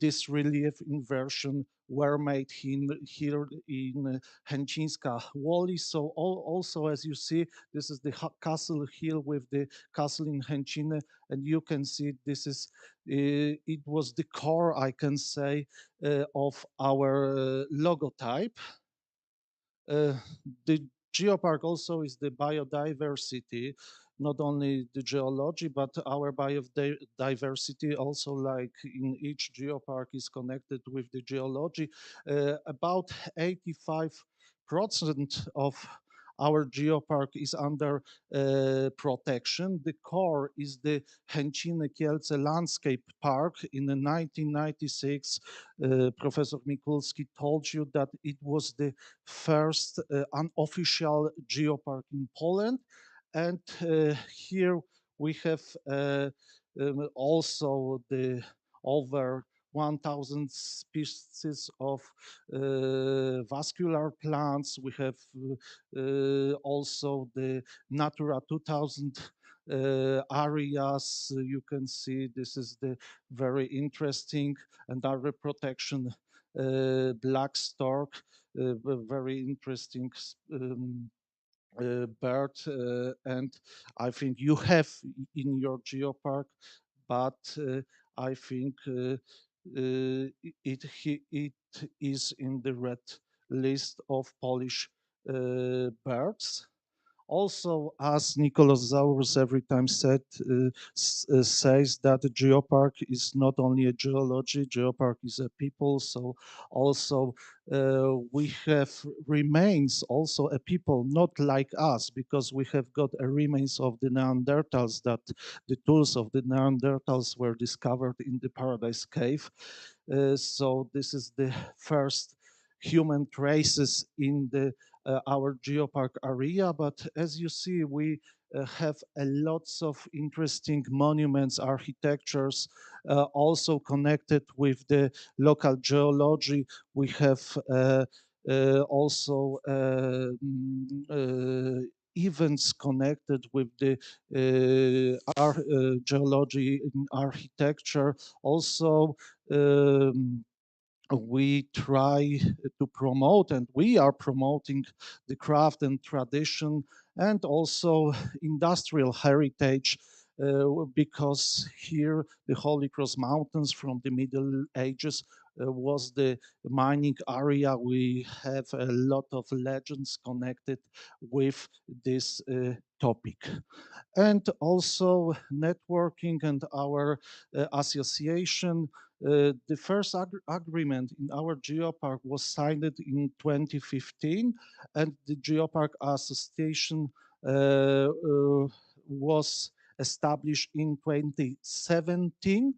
S7: this relief inversion were made here in Chęcińska Wally. So also, as you see, this is the castle hill with the castle in Chęciny, and you can see this is it was the core, I can say, of our logotype. The geopark also is the biodiversity, not only the geology, but our biodiversity also, like in each geopark, is connected with the geology. About 85% of our geopark is under protection. The core is the Chęciny Kielce Landscape Park. In 1996, Professor Mikulski told you that it was the first unofficial geopark in Poland. And here we have also the over 1,000 species of vascular plants. We have also the Natura 2000 areas. You can see this is the very interesting and area protection black stork, very interesting bird, and I think you have in your geopark, but I think it is in the red list of Polish birds. Also, as Nicholas Zaurs every time says that the geopark is not only a geology, geopark is a people. So also we have remains also a people not like us, because we have got a remains of the Neanderthals, that the tools of the Neanderthals were discovered in the Paradise Cave. So this is the first human traces in the our geopark area. But as you see, we have a lots of interesting monuments, architectures, also connected with the local geology. We have also events connected with the geology in architecture. Also, we try to promote, and we are promoting, the craft and tradition, and also industrial heritage, because here the Holy Cross Mountains from the Middle Ages was the mining area. We have a lot of legends connected with this topic. And also networking and our association. The first agreement in our geopark was signed in 2015, and the Geopark Association was established in 2017.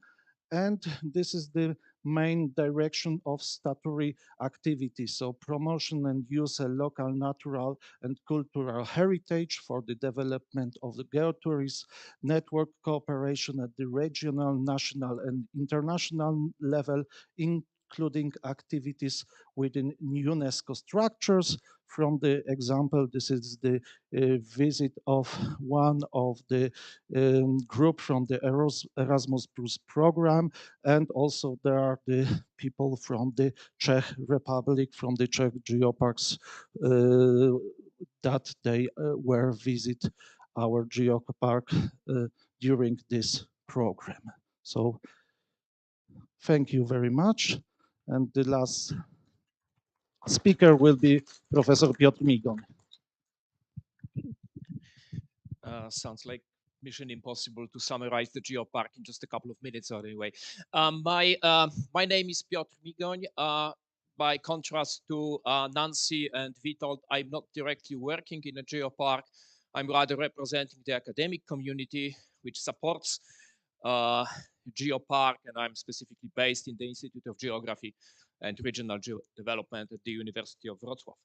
S7: And this is the main direction of statutory activities. So promotion and use of local natural and cultural heritage for the development of the geotourism network, cooperation at the regional, national, and international level, including activities within UNESCO structures. From the example, this is the visit of one of the group from the Erasmus Plus program, and also there are the people from the Czech Republic, from the Czech Geoparks, that they were visit our Geopark during this program. So thank you very much. And the last speaker will be Professor Piotr Migon.
S8: Sounds like mission impossible to summarize the Geopark in just a couple of minutes anyway. My name is Piotr Migoń. By contrast to Nancy and Witold, I'm not directly working in a Geopark. I'm rather representing the academic community, which supports Geopark, and I'm specifically based in the Institute of Geography and Regional Development at the University of Wrocław.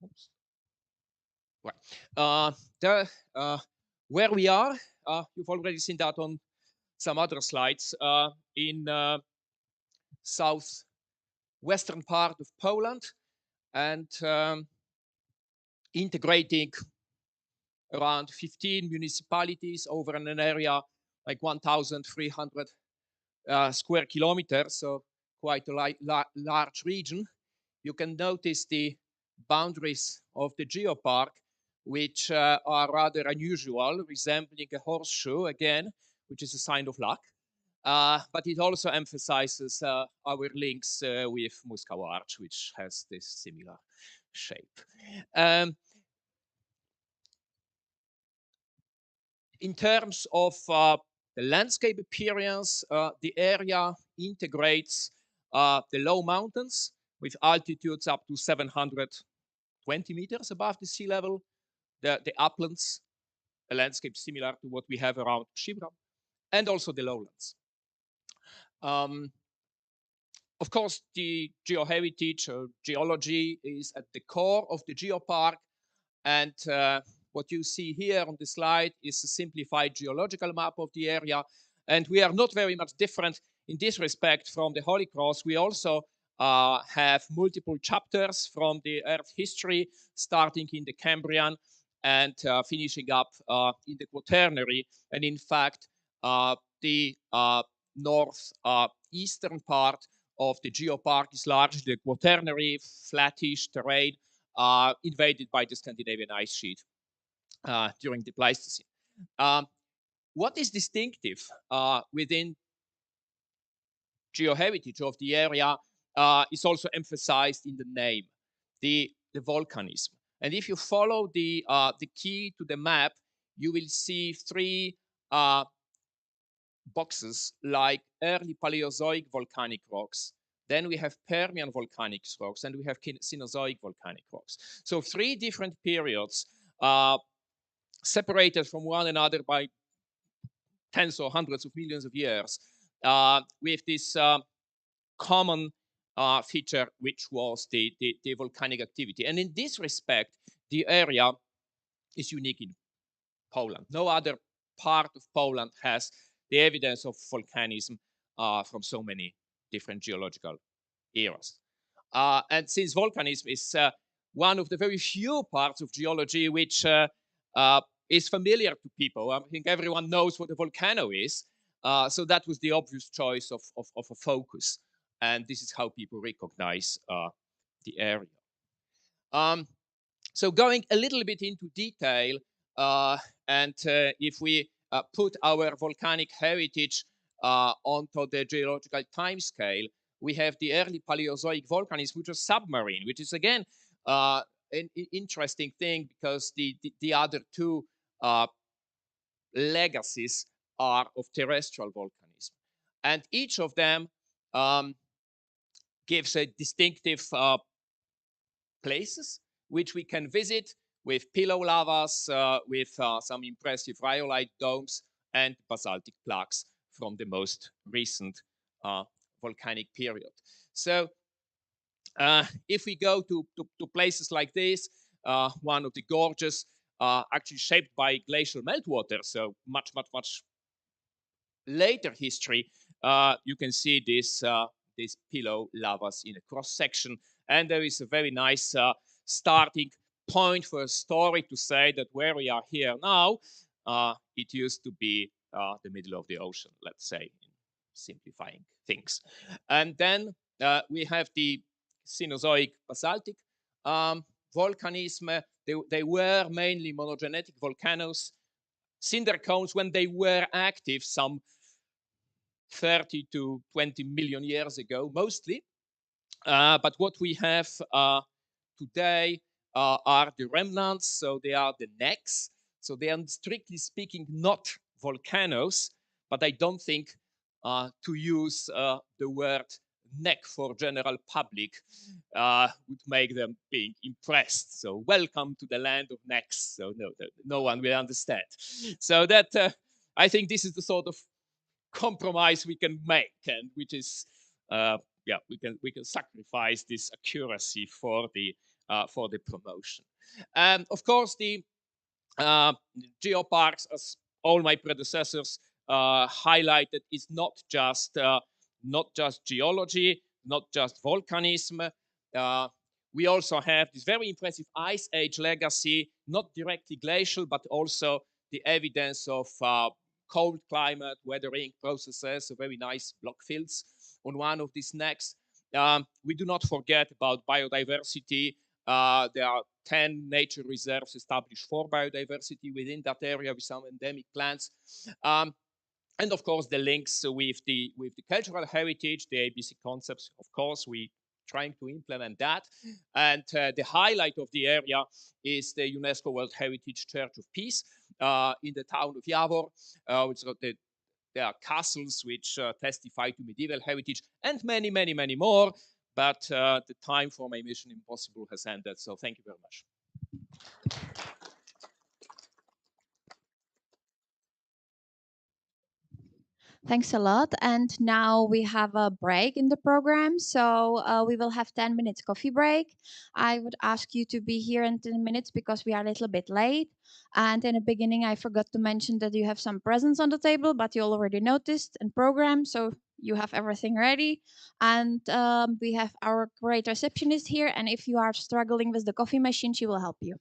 S8: Oops. Where we are, you've already seen that on some other slides, in southwestern part of Poland, and integrating around 15 municipalities over an area like 1,300 square kilometers, so quite a large region. You can notice the boundaries of the Geopark, which are rather unusual, resembling a horseshoe again, which is a sign of luck. But it also emphasizes our links with Moscow Arch, which has this similar shape. In terms of the landscape appearance, the area integrates the low mountains with altitudes up to 720 meters above the sea level, the uplands, a landscape similar to what we have around Shibra, and also the lowlands. Of course, the geoheritage or geology is at the core of the Geopark, and what you see here on the slide is a simplified geological map of the area, and we are not very much different in this respect from the Holy Cross. We also have multiple chapters from the Earth history, starting in the Cambrian and finishing up in the Quaternary. And in fact, the northeastern part of the Geopark is largely the Quaternary, flattish terrain invaded by the Scandinavian ice sheet during the Pleistocene. What is distinctive within geoheritage of the area is also emphasized in the name, the volcanism. And if you follow the key to the map, you will see three boxes like early Paleozoic volcanic rocks. Then we have Permian volcanic rocks, and we have Cenozoic volcanic rocks. So three different periods separated from one another by tens or hundreds of millions of years, with this common feature, which was the volcanic activity. And in this respect, the area is unique in Poland. No other part of Poland has the evidence of volcanism from so many different geological eras. And since volcanism is one of the very few parts of geology which is familiar to people, I think everyone knows what a volcano is. So that was the obvious choice of a focus. And this is how people recognize the area. So going a little bit into detail, and if we put our volcanic heritage onto the geological timescale, we have the early Paleozoic volcanism, which was submarine, which is again an interesting thing because the other two legacies are of terrestrial volcanism. And each of them gives a distinctive places which we can visit with pillow lavas, with some impressive rhyolite domes and basaltic plaques from the most recent volcanic period. So if we go to places like this, one of the gorges actually shaped by glacial meltwater, so much later history, you can see this pillow lavas in a cross section, and there is a very nice starting point for a story to say that where we are here now, it used to be the middle of the ocean, let's say, in simplifying things. And then we have the Cenozoic basaltic volcanism. They were mainly monogenetic volcanoes. Cinder cones, when they were active some 30 to 20 million years ago, mostly. But what we have today are the remnants, so they are the necks. So they are, strictly speaking, not volcanoes, but I don't think to use the word neck for general public would make them being impressed. So welcome to the land of necks. So no one will understand. So that I think this is the sort of compromise we can make, and which is yeah, we can sacrifice this accuracy for the promotion. And of course, the geoparks, as all my predecessors highlighted, is not just geology, not just volcanism. We also have this very impressive ice age legacy, not directly glacial, but also the evidence of cold climate weathering processes, so very nice block fields on one of these necks. We do not forget about biodiversity. There are 10 nature reserves established for biodiversity within that area with some endemic plants. And of course, the links with the cultural heritage, the ABC concepts, of course, we trying to implement that. And the highlight of the area is the UNESCO World Heritage Church of Peace in the town of Javor, which there are castles which testify to medieval heritage, and many more. But the time for my Mission Impossible has ended, so thank you very much.
S2: Thanks a lot. And now we have a break in the program. So we will have 10 minutes coffee break. I would ask you to be here in 10 minutes because we are a little bit late. And in the beginning, I forgot to mention that you have some presents on the table, but you already noticed and programmed. So you have everything ready. And we have our great receptionist here. And if you are struggling with the coffee machine, she will help you.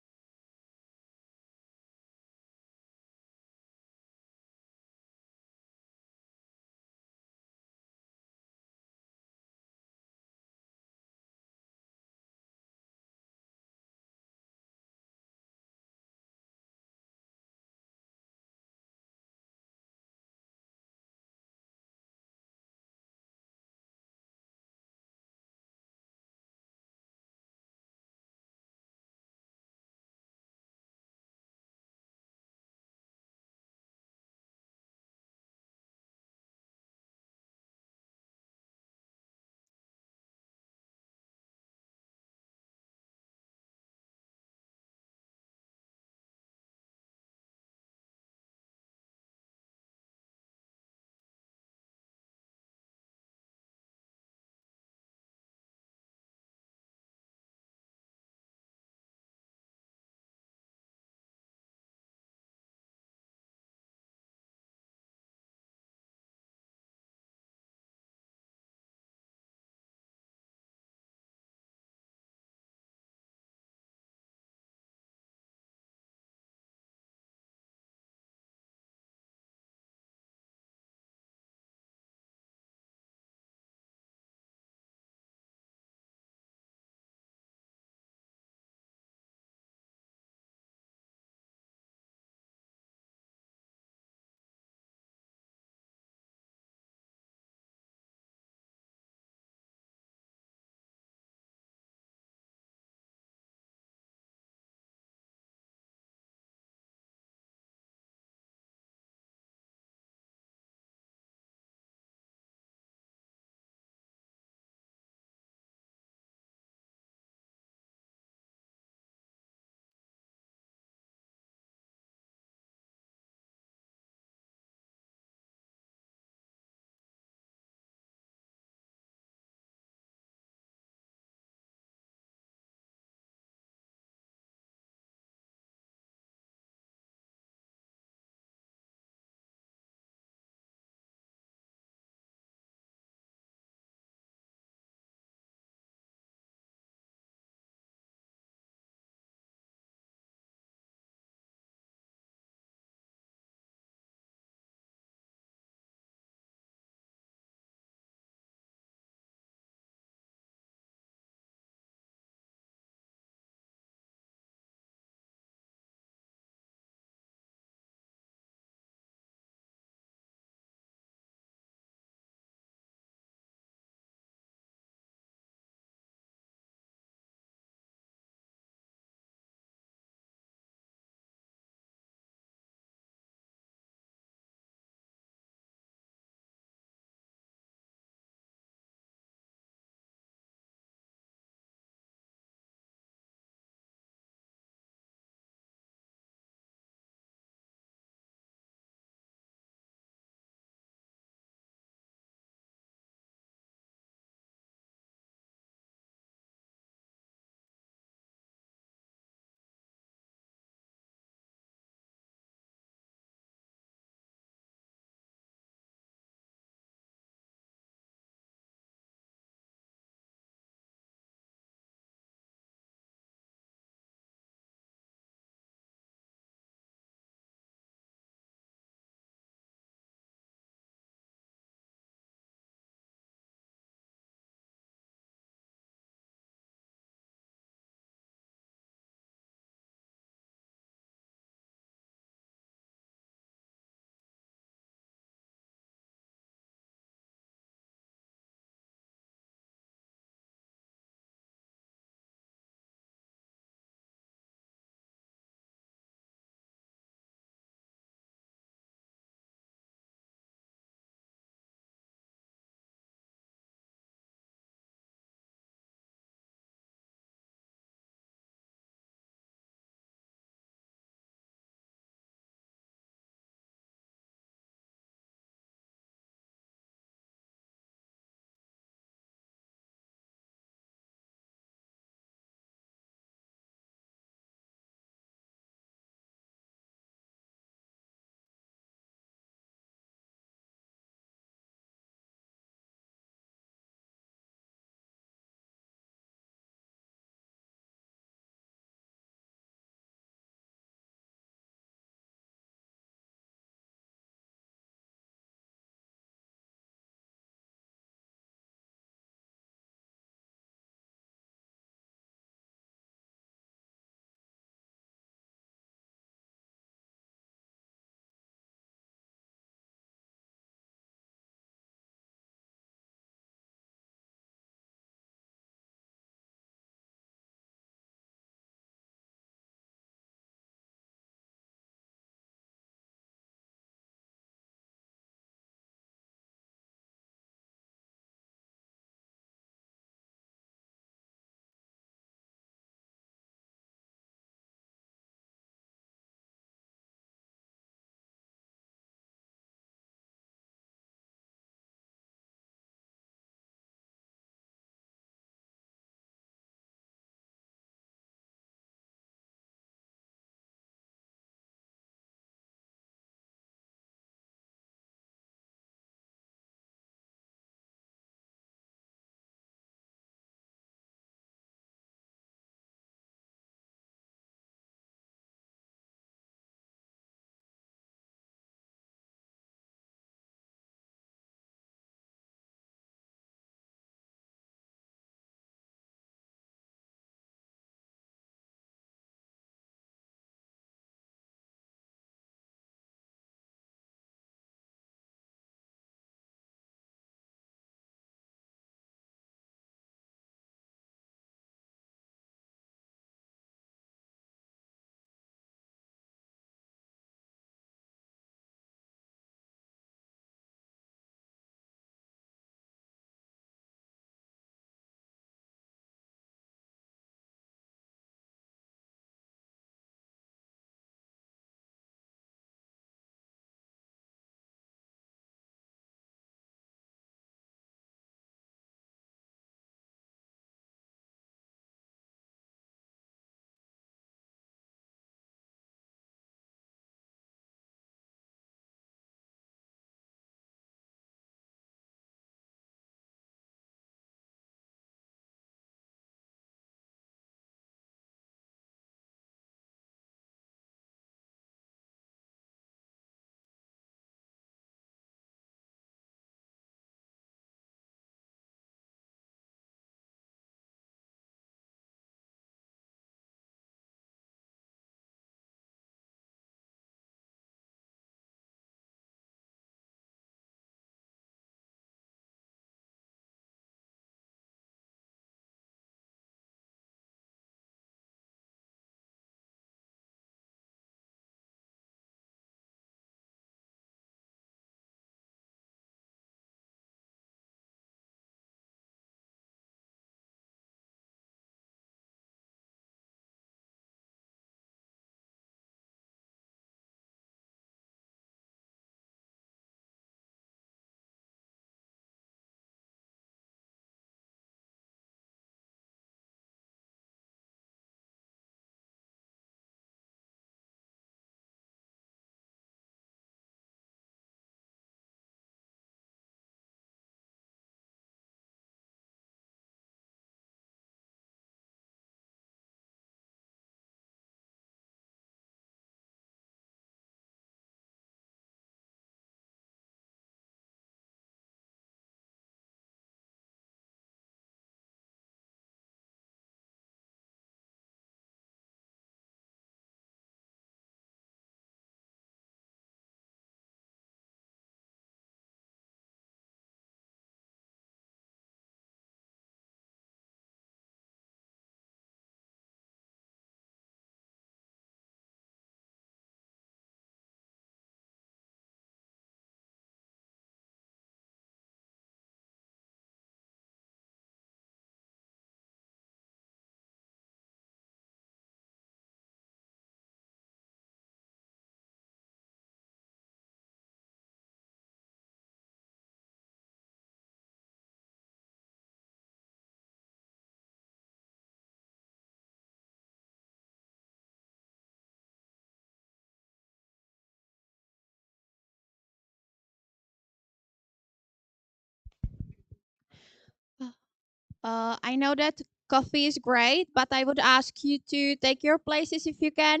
S2: I know that coffee is great, but I would ask you to take your places if you can.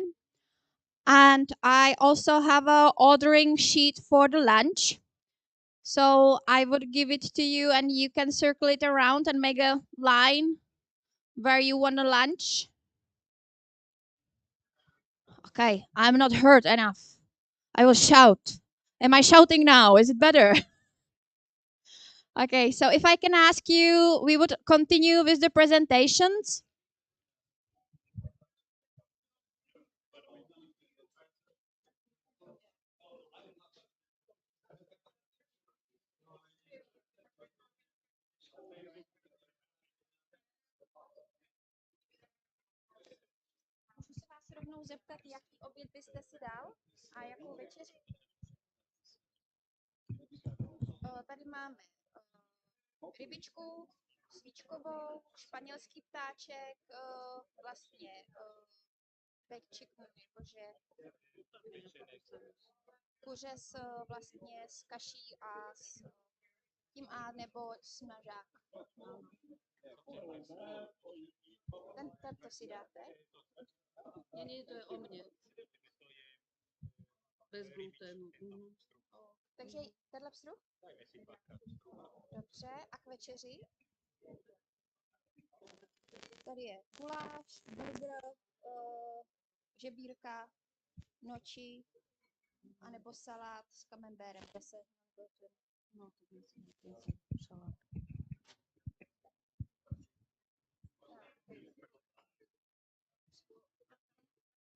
S2: And I also have a ordering sheet for the lunch. So I would give it to you and you can circle it around and make a line where you want a lunch. Okay, I'm not heard enough. I will shout. Am I shouting now? Is it better? Okay, so if I can ask you, we would continue with the presentations. Můžu se vás rovnou zeptat, jaký oběd byste si dal a jakou večeři? Tady máme rybičku svíčkovou, španělský ptáček, vlastně baked chicken, jakože kuře s, vlastně s kaší a s tím a nebo smažák. Tento si dáte?
S9: Ne, to je o mně. Bez glutenu.
S2: Takže tenhle pstruh? Dobře, a k večeři? Tady je guláš, burger, žebírka, noči, anebo salát s camemberem, kde se
S9: No, to myslím, salát.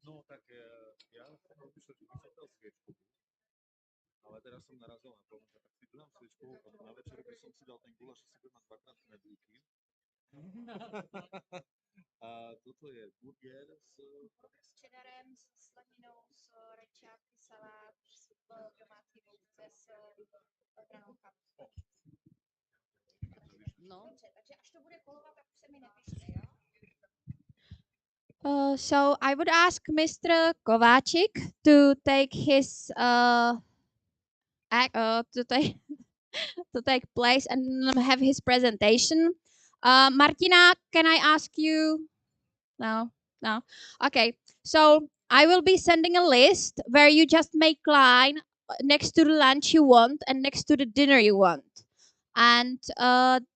S10: No, tak ja som rozmýšľal, či by som dal sviečku. Ale teraz som narazil na to, že tak si dám sviečku, potom na večer by som si dal ten guláš, že si budem mať dvakrát knedlíky. A toto je burger s
S2: čedarem, s slaninou, s rajčáky, salát, v domácí vůdce s hranolkami.
S9: No.
S2: Dobře, takže až to bude kolovat, tak už se mi nepište, jo? So I would ask Mr. Kováčik to take his to take to take place and have his presentation. Martina, can I ask you? No, no. Okay, so I will be sending a list where you just make line next to the lunch you want and next to the dinner you want, and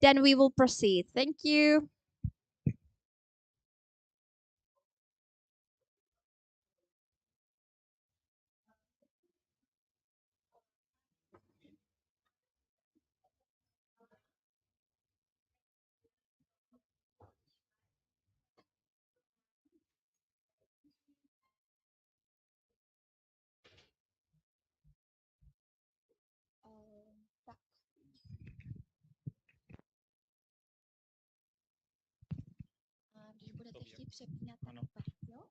S2: then we will proceed. Thank you. Tak. A když budete chtít přepínat, tak jo?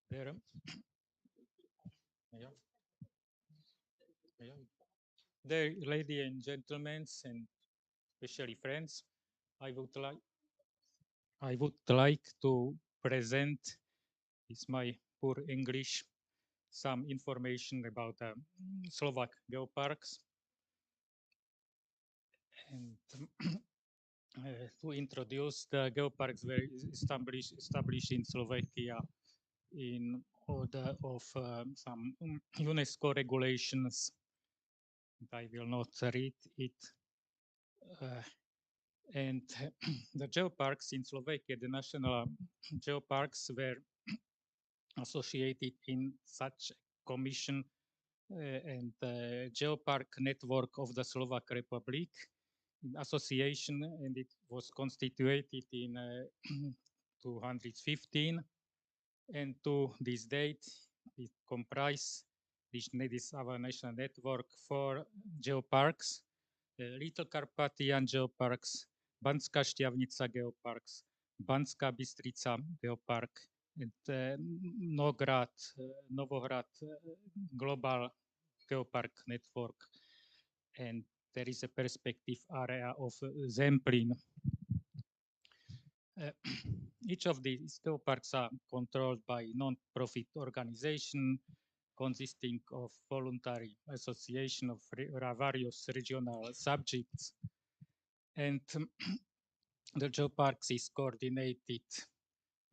S11: Dear, yeah. Yeah. Dear ladies and gentlemen, and especially friends, I would like to present, with my poor English, some information about Slovak geoparks. And to introduce, the geoparks were established in Slovakia in order of some UNESCO regulations. I will not read it. And the geoparks in Slovakia, the national geoparks, were associated in such commission and the Geopark network of the Slovak Republic in association, and it was constituted in 215. And to this date, it comprises this our national network for geoparks, Little Carpathian geoparks, Banská Štiavnica geoparks, Banská Bystrica geopark, and Novohrad global geopark network, and there is a perspective area of Zemplín. Uh, each of these geoparks are controlled by non-profit organization consisting of voluntary association of various regional subjects. And the geoparks is coordinated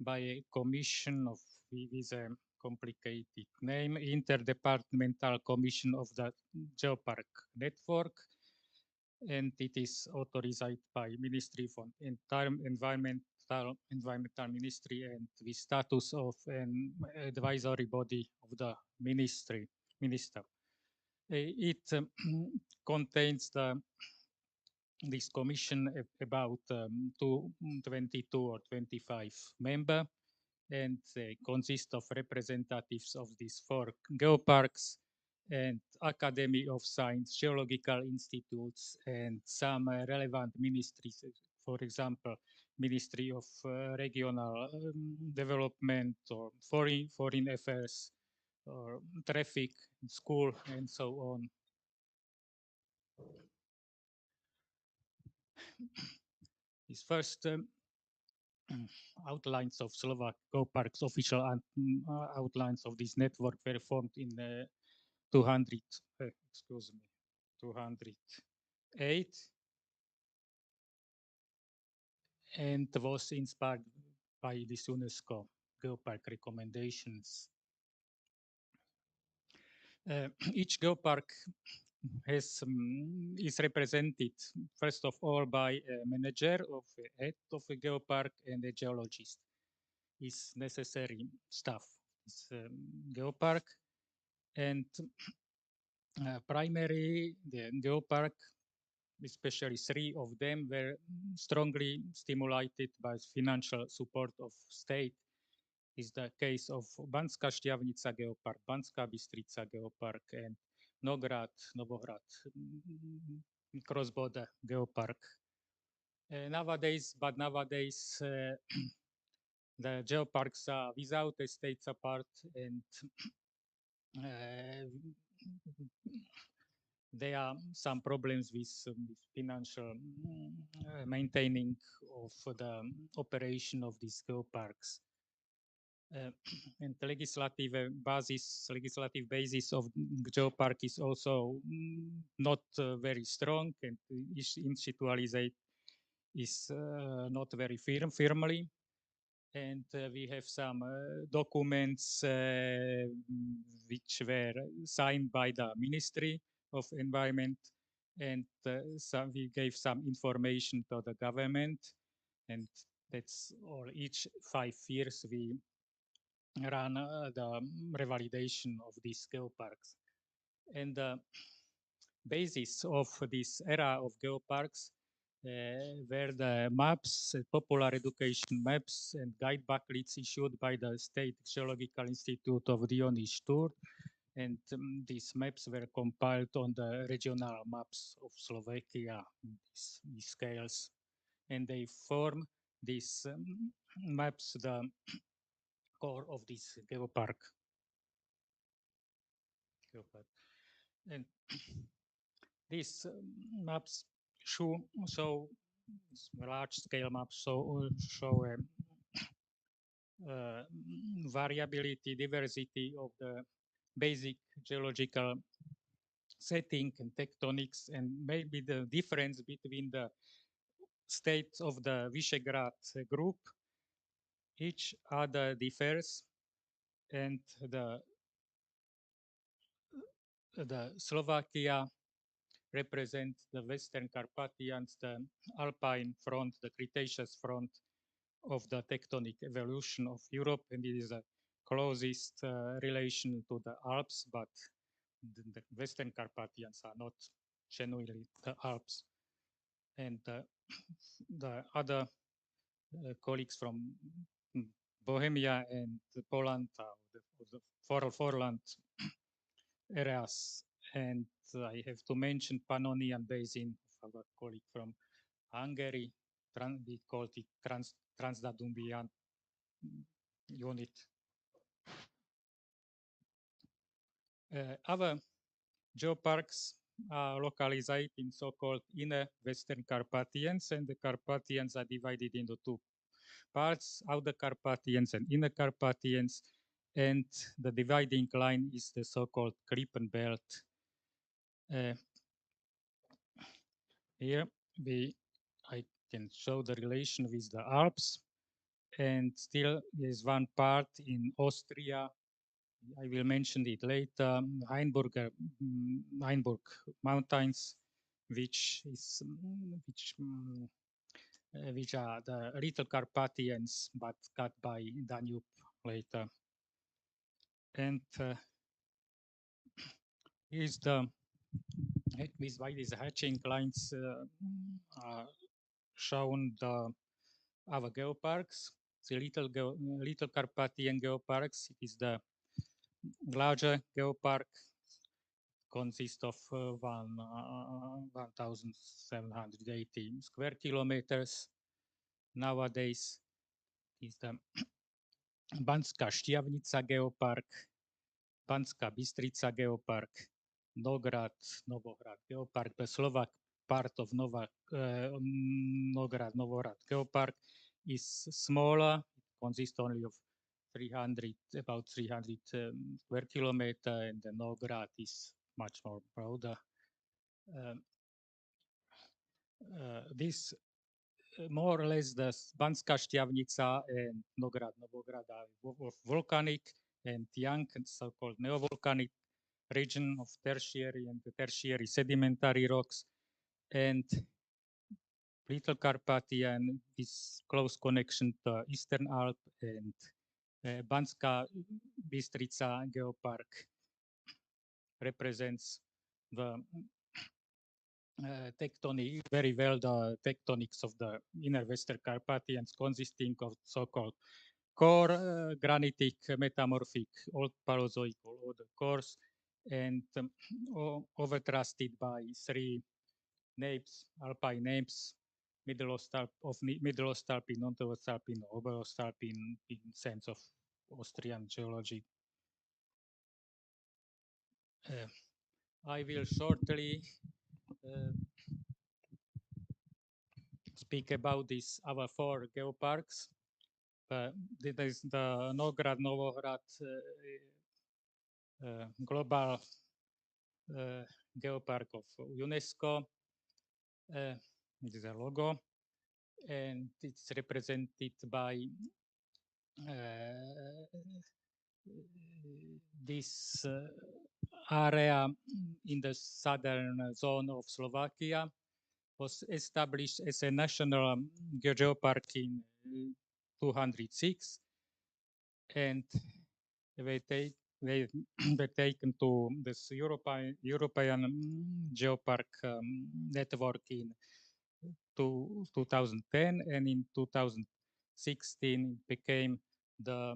S11: by a commission of with a complicated name, Interdepartmental Commission of the Geopark Network, and it is authorized by Ministry for Environmental Ministry and the status of an advisory body of the minister. It contains this commission about 22 or 25 members and consists of representatives of these four geoparks and Academy of Science, geological institutes, and some relevant ministries, for example, Ministry of Regional Development or Foreign Affairs or Traffic, School, and so on. His first outlines of Slovak Geopark's official outlines of this network were formed in 208 and was inspired by this UNESCO Geopark recommendations. Each geopark is represented first of all by a manager of head of a geopark and a geologist. Is necessary staff. This geopark and primary the geopark, especially three of them, were strongly stimulated by financial support of state. Is the case of Banská Štiavnica Geopark, Banská Bystrica Geopark, and Novohrad cross-border Geopark. Nowadays, the geoparks are without a state support and there are some problems with financial maintaining of the operation of these geoparks. And the legislative basis of geopark is also not very strong and institutionalized is not very firmly. And we have some documents which were signed by the Ministry of Environment, and we gave some information to the government, and that's all. Each 5 years we run the revalidation of these geoparks. And the basis of this era of geoparks were the maps, popular education maps and guide booklets issued by the State Geological Institute of Dionyš Tur. And these maps were compiled on the regional maps of Slovakia, these scales. And they form these maps, the core of this geopark. And these maps show large scale maps show variability, diversity of the basic geological setting and tectonics, and maybe the difference between the states of the Visegrad group. Each other differs, and the Slovakia represent the Western Carpathians, the Alpine front, the Cretaceous front of the tectonic evolution of Europe, and it is the closest relation to the Alps, but the Western Carpathians are not genuinely the Alps. And the other colleagues from Bohemia and Poland are the Forland areas. And I have to mention Pannonian Basin of our colleague from Hungary. We called it Transdanubian unit. Our geoparks are localized in so-called inner Western Carpathians, and the Carpathians are divided into two parts, Outer Carpathians and Inner Carpathians, and the dividing line is the so-called Krippen belt. Here I can show the relation with the Alps, and still there's one part in Austria. I will mention it later. Heinburg Mountains, which are the Little Carpathians, but cut by Danube later. And is the by these hatching lines are shown our geoparks. The little Carpathian geoparks. It is the larger geopark, consists of 1,780 square kilometers. Nowadays is the Banská Štiavnica geopark, Banská Bystrica geopark, Novohrad geopark, the Slovak part of Novohrad geopark is smaller. It consists only of about 300 square kilometer, and the Novgorod is much more broader. This more or less the Banská Štiavnica and Novograd are volcanic and young and so-called neovolcanic region of tertiary and tertiary sedimentary rocks, and Little Carpathian is close connection to Eastern Alp, and Banská Bystrica geopark represents the very well the tectonics of the inner Western Carpathians, consisting of so-called core granitic metamorphic old Paleozoic old cores, and overtrusted by three names, alpine names, Middle Ostalpine, Nordostalpine, Oberostalpine in sense of Austrian geology. I will shortly speak about these our four geoparks. This is the Novohrad global geopark of UNESCO. This is a logo, and it's represented by this area in the southern zone of Slovakia. Was established as a national geopark in 206, and they were taken to this European geopark network in 2010, and in 2016 it became the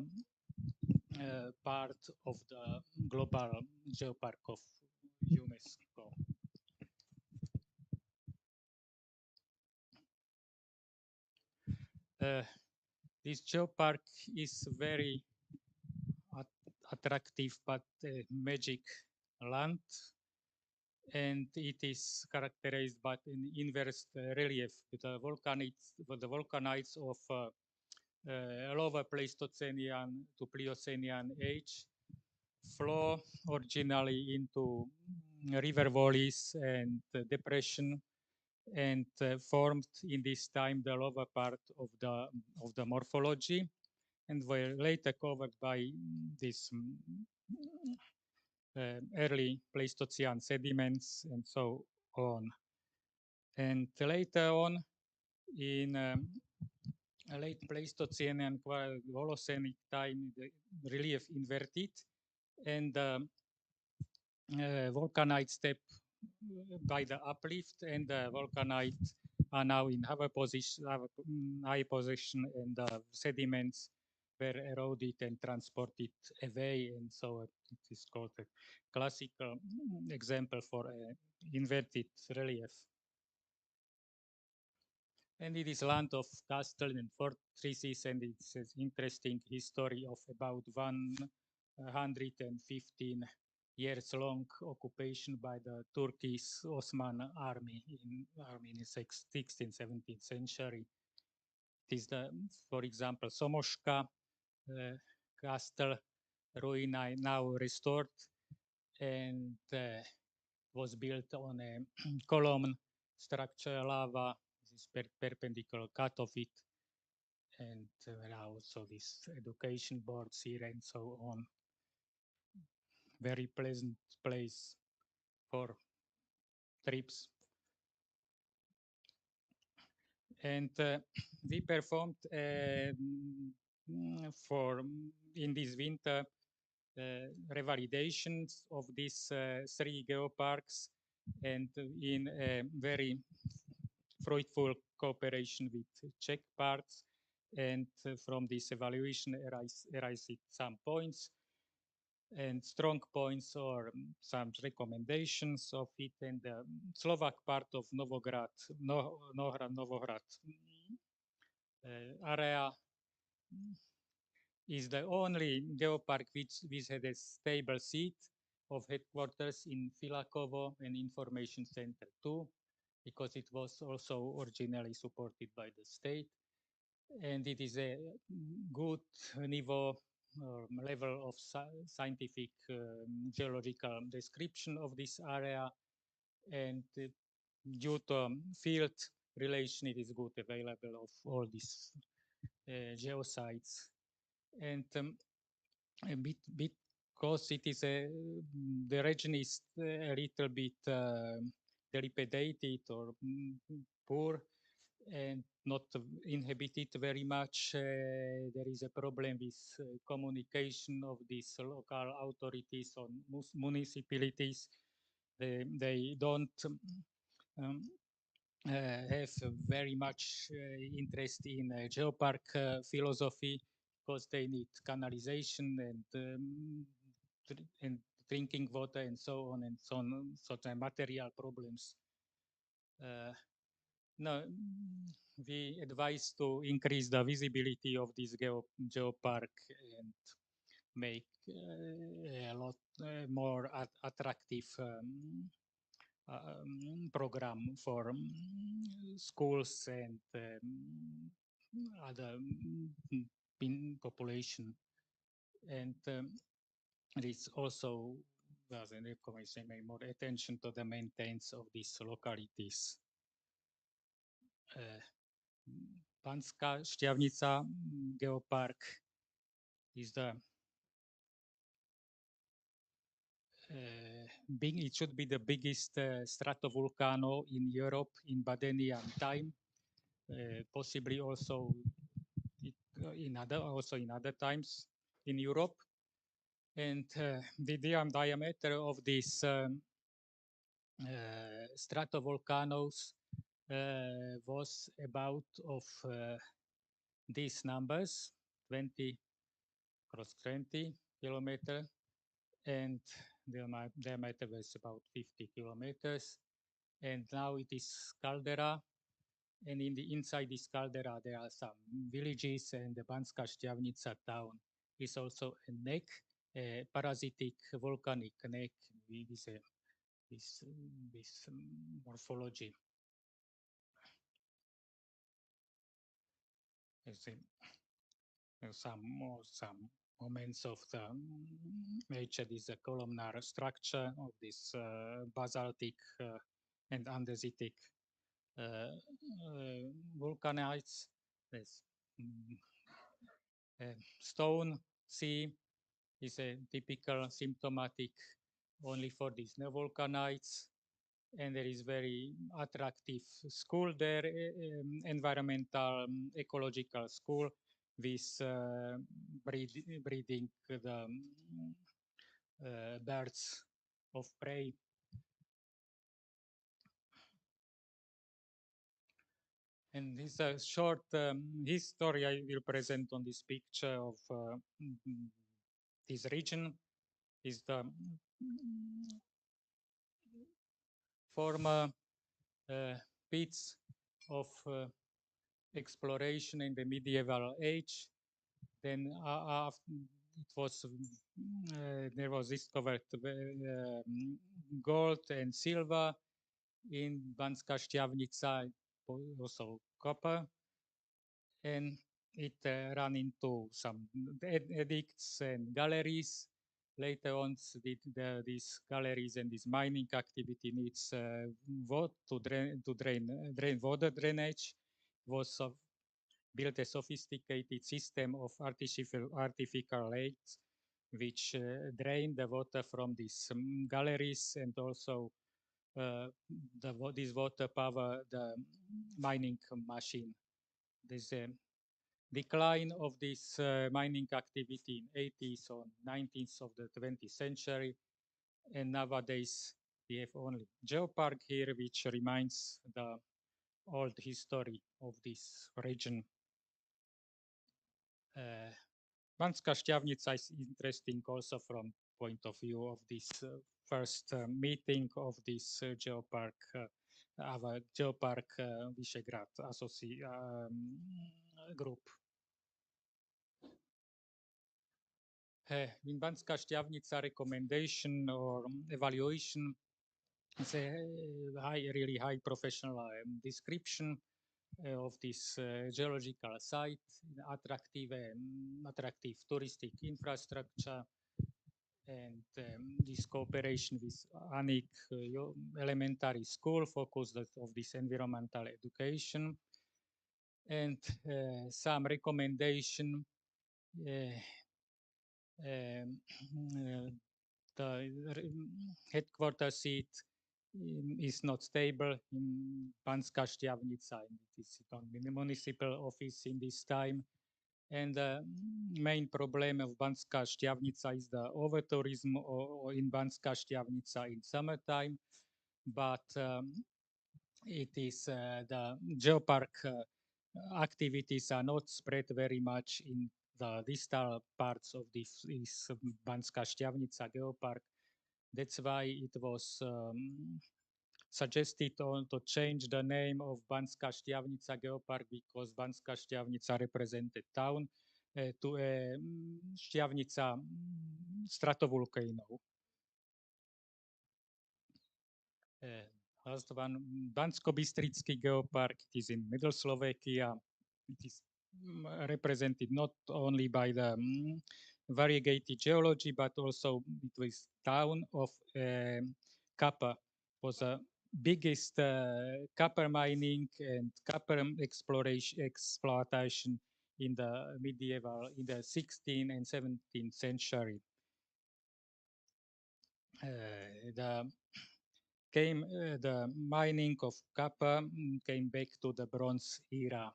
S11: part of the global geopark of UNESCO. This geopark is very attractive but magic land, and it is characterized by an inverse relief with the volcanites of lower Pleistocene to Pliocene age flow originally into river valleys and depression, and formed in this time the lower part of the morphology, and were later covered by this early Pleistocene sediments and so on. And later on, in late Pleistocene and Holocenic time, the relief inverted, and volcanite step by the uplift, and the volcanite are now in high position, and the sediments were eroded and transported away, and so it is called a classical example for inverted relief. And it is land of castle and fortresses, and it's an interesting history of about 115 years long occupation by the Turkish Osman army in 16th, 17th century. is the, for example, Somoshka castle ruin now restored and was built on a column structure lava. This is perpendicular cut of it, and now also this education boards here and so on. Very pleasant place for trips. And we performed for in this winter revalidations of these three geoparks, and in a very fruitful cooperation with Czech parts. And from this evaluation arise some points and strong points or some recommendations of it. And the Slovak part of Novograd, Novohrad area is the only geopark which had a stable seat of headquarters in Filakovo and information center too, because it was also originally supported by the state. And it is a good level of scientific geological description of this area. And due to field relation, it is good available of all these geosites. And a bit because it is the region is a little bit dilapidated or poor and not inhabited very much. There is a problem with communication of these local authorities or municipalities. They don't have very much interest in geopark philosophy because they need canalization and drinking water and so on and so on, such material problems. No, we advise to increase the visibility of this geopark and make a lot more attractive program for schools and other population. And it's also, as an commission, more attention to the maintenance of these localities. Panská Štiavnica Geopark is the it should be the biggest stratovolcano in Europe in Badenian time, possibly also in other times in Europe. And the diameter of these stratovolcanoes was about of these numbers, 20 cross 20 kilometer, and the diameter was about 50 kilometers. And now it is caldera, and inside this caldera there are some villages, and the Banská Štiavnica town is also a neck, a parasitic volcanic neck with this morphology. Some moments of the nature is a columnar structure of this basaltic and andesitic vulcanites. This stone sea is a typical symptomatic only for these neovolcanites. And there is very attractive school there, environmental ecological school with breeding the birds of prey. And this short history I will present on this picture of this region is the former pits of exploration in the medieval age. Then it was there was discovered gold and silver in Banská Štiavnica, also copper. and it ran into some edicts and galleries. Later on, these galleries and this mining activity needs water to drain water drainage. Was built a sophisticated system of artificial lakes, which drain the water from these galleries, and also this water power the mining machine. There's a decline of this mining activity in 80s or 90s of the 20th century, and nowadays we have only Geopark here, which reminds the old history of this region. Banská Štiavnica is interesting also from point of view of this first meeting of this Geopark, our Geopark Vyšegrad group. In Banská Štiavnica recommendation or evaluation is a really high professional description of this geological site, attractive touristic infrastructure, and this cooperation with ANIC elementary school focused of this environmental education, and some recommendation. The headquarters seat is not stable in Banská Štiavnica. It is on municipal office in this time. And the main problem of Banská Štiavnica is the over-tourism in Banská Štiavnica in summertime. But it is the geopark activities are not spread very much in the distal parts of this Banská Štiavnica geopark. That's why it was suggested to change the name of Banská Štiavnica geopark, because Banská Štiavnica represented town to a Štiavnica stratovolcano. Last one, Bansko-Bystrický geopark. It is in Middle Slovakia. It is represented not only by the variegated geology, but also it was town of Kappa. Was the biggest copper mining and copper exploitation in the medieval, in the 16th and 17th century. The mining of copper came back to the Bronze era.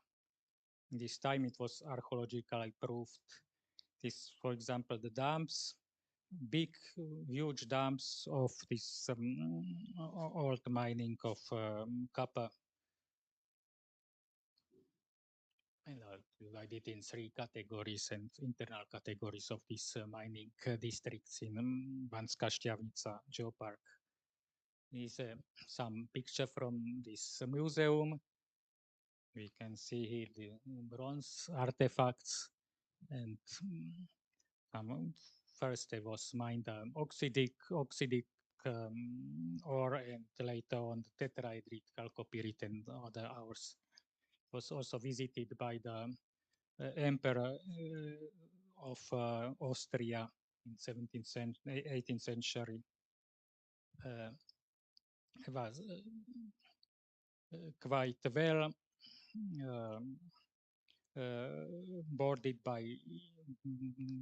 S11: This time it was archaeologically proved. This, for example, the dams, big, huge dams of this old mining of copper. And divided in three categories and internal categories of these mining districts in Banská Štiavnica Geopark. Is some picture from this museum. We can see here the bronze artifacts, and first there was mined oxidic ore, and later on the tetrahedrite chalcopyrite and other ores. Was also visited by the emperor of Austria in 18th century. Was quite well boarded by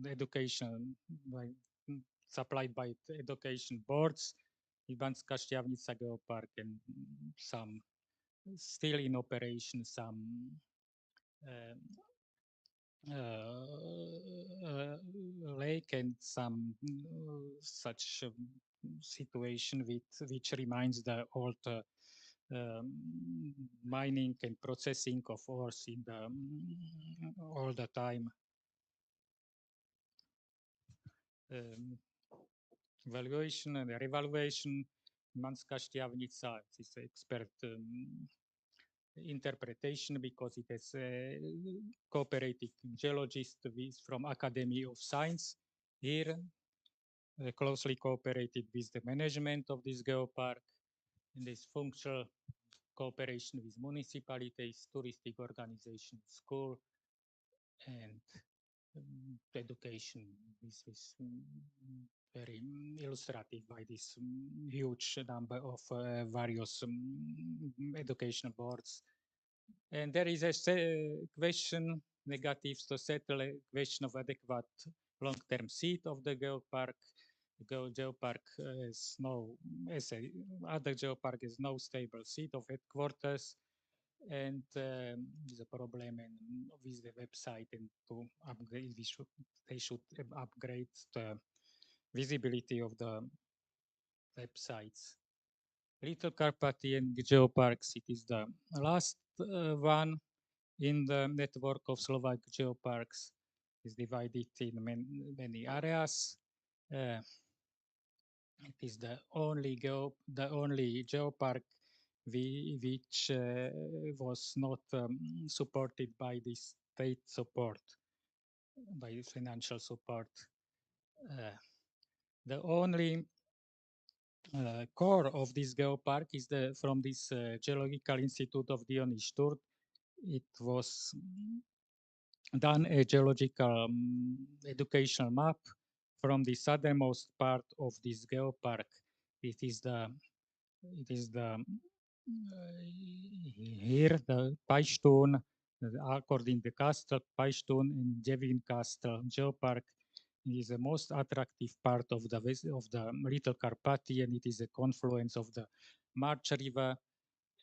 S11: education, supplied by education boards, Banská Štiavnica Geopark, and some still in operation, some lake and some such situation which reminds the old mining and processing of ores in the all the time. Evaluation and revaluation. Banská Štiavnica is expert interpretation, because it has cooperated geologist from Academy of Science here, closely cooperated with the management of this geopark, and this functional cooperation with municipalities, touristic organizations, school, and education. This is very illustrative by this huge number of various education boards. And there is a question, negatives to settle a question of adequate long-term seat of the geopark. Geopark is no, as a other geopark is no stable seat of headquarters, and there's a problem with the website, and to upgrade, they should upgrade the visibility of the websites. Little Carpathian Geoparks, it is the last one in the network of Slovak geoparks. Is divided in many areas. It is the only geopark which was not supported by the state support, by financial support. The only core of this geopark is from this Geological Institute of Diony Sturd. It was done a geological educational map from the southernmost part of this geopark. It is the here the Paistone, according to Castle Paistone and Jevin Castle Geopark is the most attractive part of the Little Carpathian. It is a confluence of the March River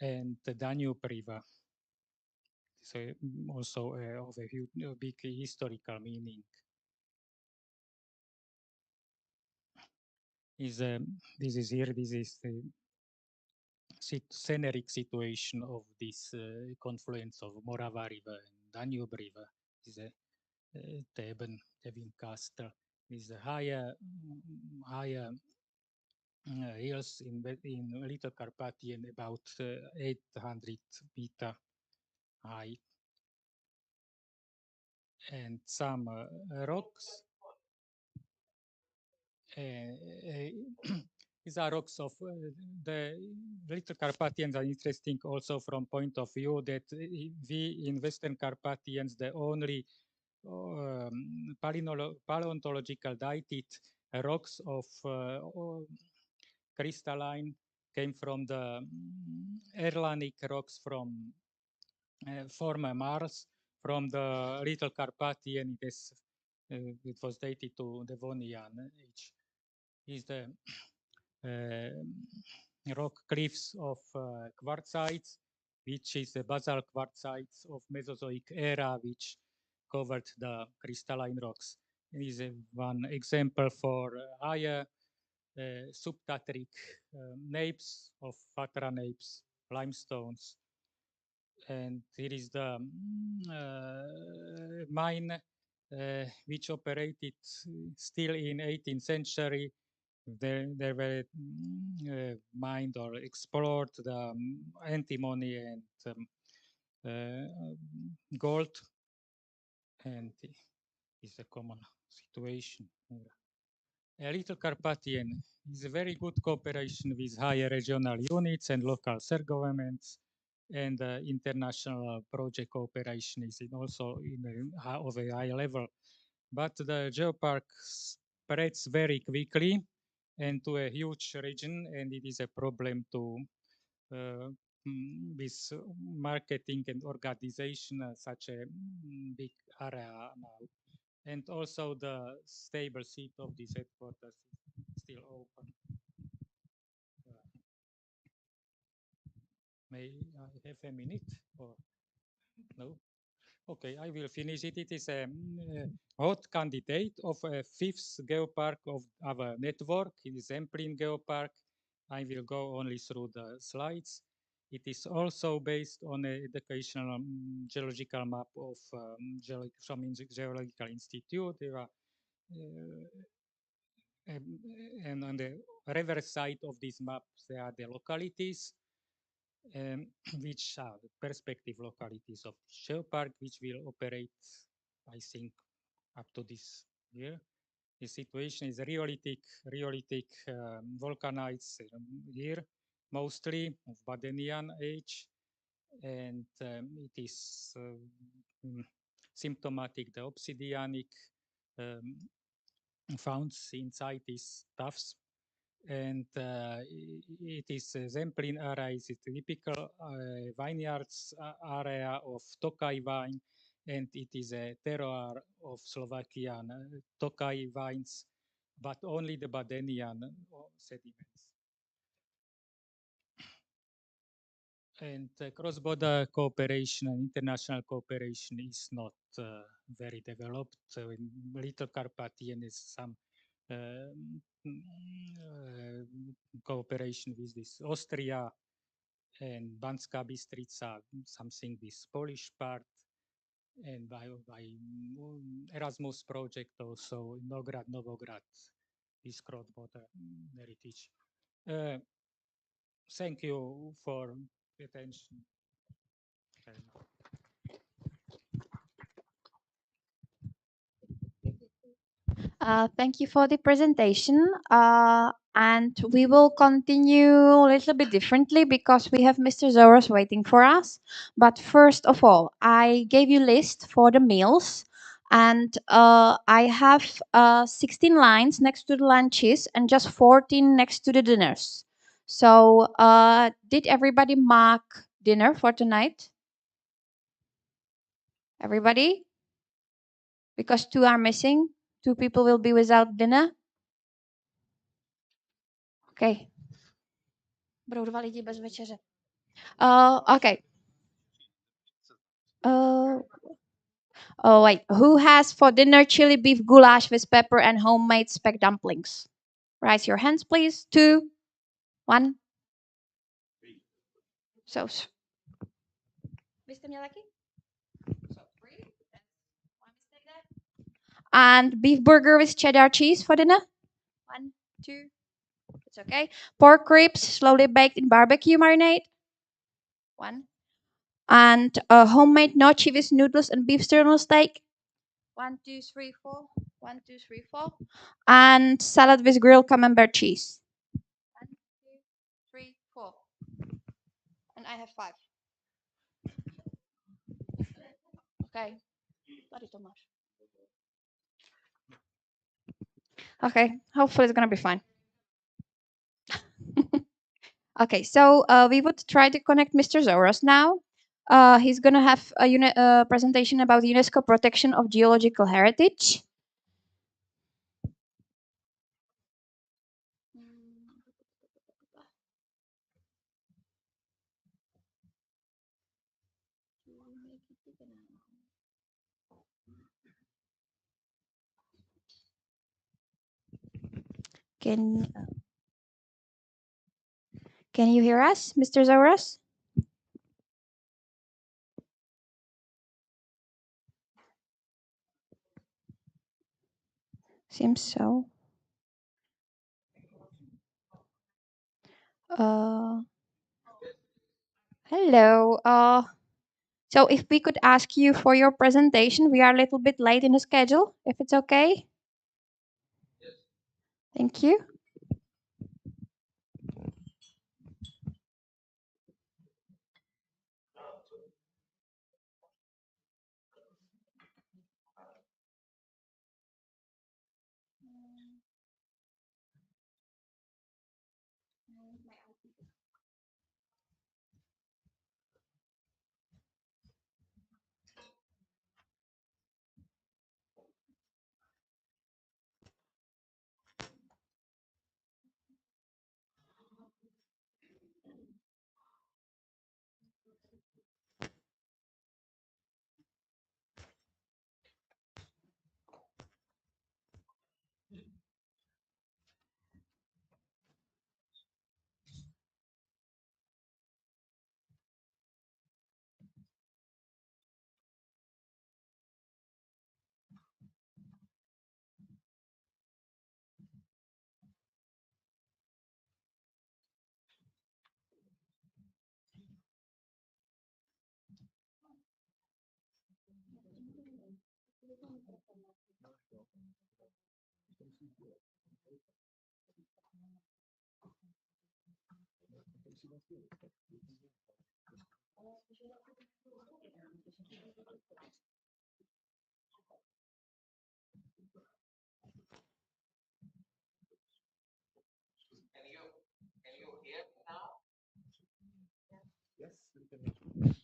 S11: and the Danube River. So also of a huge, big historical meaning. This is here. This is the sceneric situation of this confluence of Morava River and Danube River. This is a Devon Castle. This is a higher hills in Little Carpathian, about 800 meter high, and some rocks. These are rocks of the Little Carpathians are interesting also from point of view that we in Western Carpathians the only paleontological dated rocks of crystalline came from the Erlanic rocks from former Mars, from the Little Carpathian. It was dated to Devonian age. Is the rock cliffs of quartzites, which is the basalt quartzites of Mesozoic era, which covered the crystalline rocks. It is one example for higher subtatric napes of Fatra napes, limestones. And here is the mine which operated still in 18th century. There were mined or explored the antimony and gold, and is a common situation. A Little Carpathian is a very good cooperation with higher regional units and local self-governments, and international project cooperation is also of a high level. But the geopark spreads very quickly and to a huge region, and it is a problem to with marketing and organization such a big area now. And also the stable seat of this headquarters is still open. May I have a minute or no? Okay, I will finish it. It is a hot candidate of a fifth geopark of our network. It is Zemplin Geopark. I will go only through the slides. It is also based on an educational geological map of from Geological Institute. There are, and on the reverse side of this map, there are the localities, which are the perspective localities of the geopark, which will operate, I think, up to this year. The situation is rhyolitic volcanites here. mostly of Badenian age, and it is symptomatic. The obsidianic um, found inside these tuffs, and it is Zemplin area is a typical vineyards area of Tokaj vine, and it is a terroir of Slovakian Tokaj vines, but only the Badenian sediments. And cross-border cooperation and international cooperation is not very developed. So in Little Carpathian is some cooperation with this Austria and Banska Bystrica, something this Polish part, and by Erasmus project also Nograd, Novograd, this cross-border heritage. Thank you for attention.
S2: Thank you for the presentation. And we will continue a little bit differently because we have Mr. Zoros waiting for us. But first of all, I gave you list for the meals. And I have 16 lines next to the lunches and just 14 next to the dinners. So did everybody mark dinner for tonight? Everybody? Because two are missing. Two people will be without dinner. Okay. Budou dva lidi bez večeře. Okay. Oh, wait. Who has for dinner chili beef goulash with pepper and homemade speck dumplings? Raise your hands, please. 2, 1. So, vy jste měl taky? So, 3. One mistake there. And beef burger with cheddar cheese for dinner? 1, 2. It's okay. Pork ribs slowly baked in barbecue marinade? 1. And homemade gnocchi with noodles and beef stirloin steak? 1, 2, 3, 4. 1, 2, 3, 4. And salad with grilled camembert cheese. 1, 2, 3, 4. And I have 5. Okay. Tady to máš. Okay. Hopefully it's gonna be fine. Okay, so we would try to connect Mr. Zoros now. He's gonna have a presentation about UNESCO protection of geological heritage. Can Can you hear us, Mr. Zoros? Seems so. Hello. So if we could ask you for your presentation, we are a little bit late in the schedule, if it's okay. Thank you.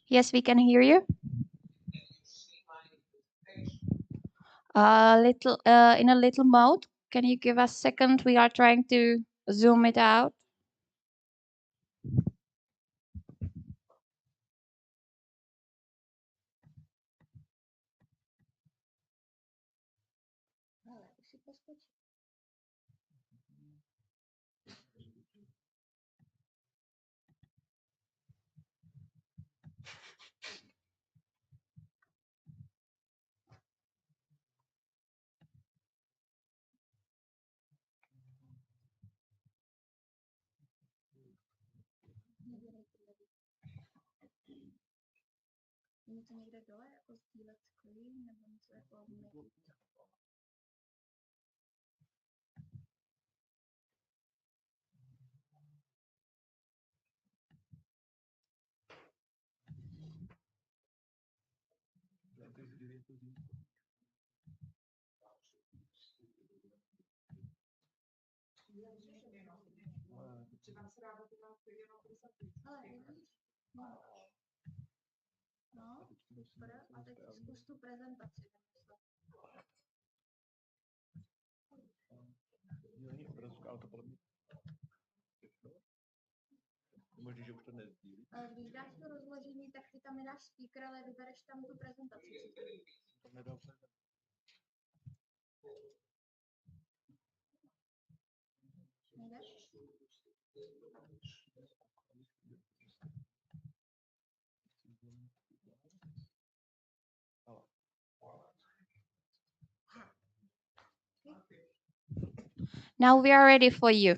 S2: Yes, we can hear you. Little in a little mode. Can you give us a second? We are trying to zoom it out. Když dáš to rozložení, tak ty tam nedáš speaker, ale vybereš tam tu prezentaci. Nejde? Now we are ready for you.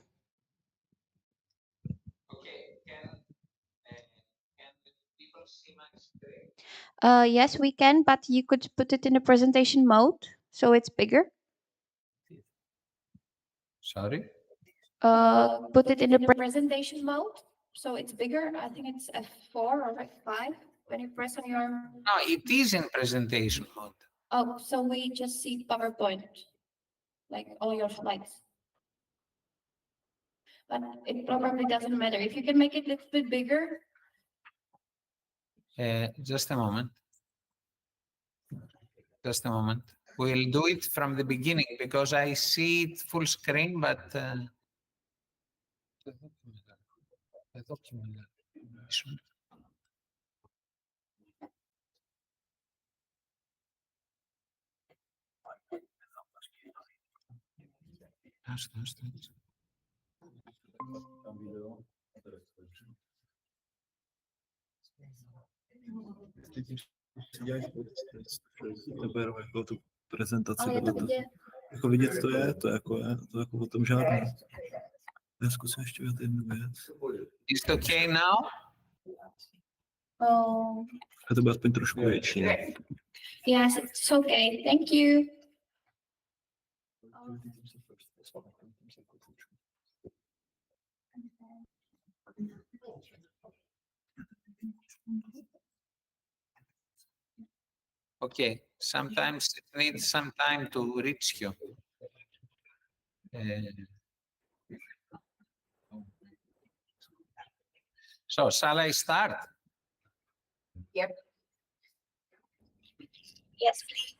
S2: Yes, we can, but you could put it in a presentation mode, so it's bigger.
S4: Sorry?
S2: Put it in the presentation mode, so it's bigger. I think it's F4 or F5 when you press on your...
S4: No, it is in presentation mode.
S2: Oh, so we just see PowerPoint, like all your slides. But it probably doesn't matter. If you can make it a little bit bigger.
S4: Just a moment. Just a moment. We'll do it from the beginning because I see it full screen, but
S10: Neberou jako tu prezentaci, jako vidět to jako o tom žádný. Já zkusím ještě udělat jednu věc.
S4: Is it okay now?
S2: Oh.
S10: A to bude aspoň trošku větší.
S2: Yes, it's okay. Thank you.
S4: Okay, sometimes it needs some time to reach you. So, shall I start?
S2: Yep. Yes, please.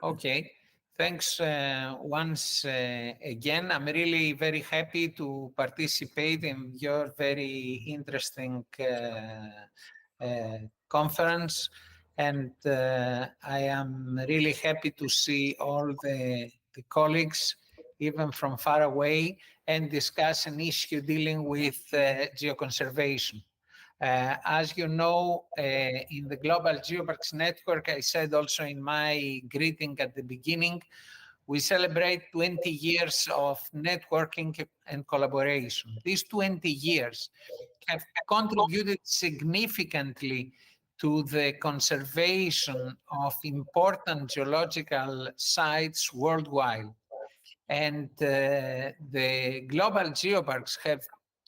S4: Okay, thanks once again. I'm really very happy to participate in your very interesting conference. And I am really happy to see all the colleagues, even from far away, and discuss an issue dealing with geoconservation. As you know, in the Global Geoparks Network, I said also in my greeting at the beginning, we celebrate 20 years of networking and collaboration. These 20 years have contributed significantly to the conservation of important geological sites worldwide. And the global geoparks have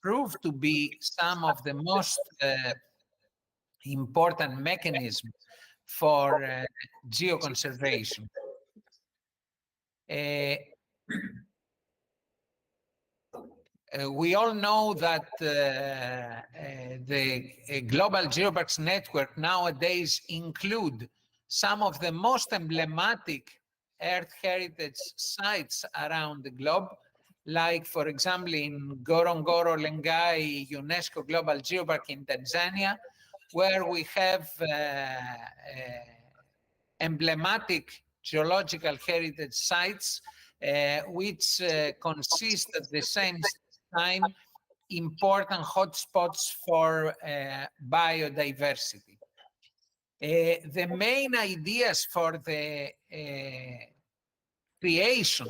S4: proved to be some of the most important mechanisms for geoconservation. We all know that the Global Geoparks Network nowadays include some of the most emblematic Earth heritage sites around the globe, like, for example, in Ngorongoro Lengai UNESCO Global Geopark in Tanzania, where we have emblematic geological heritage sites which consist at the same time important hotspots for biodiversity. The main ideas for the creation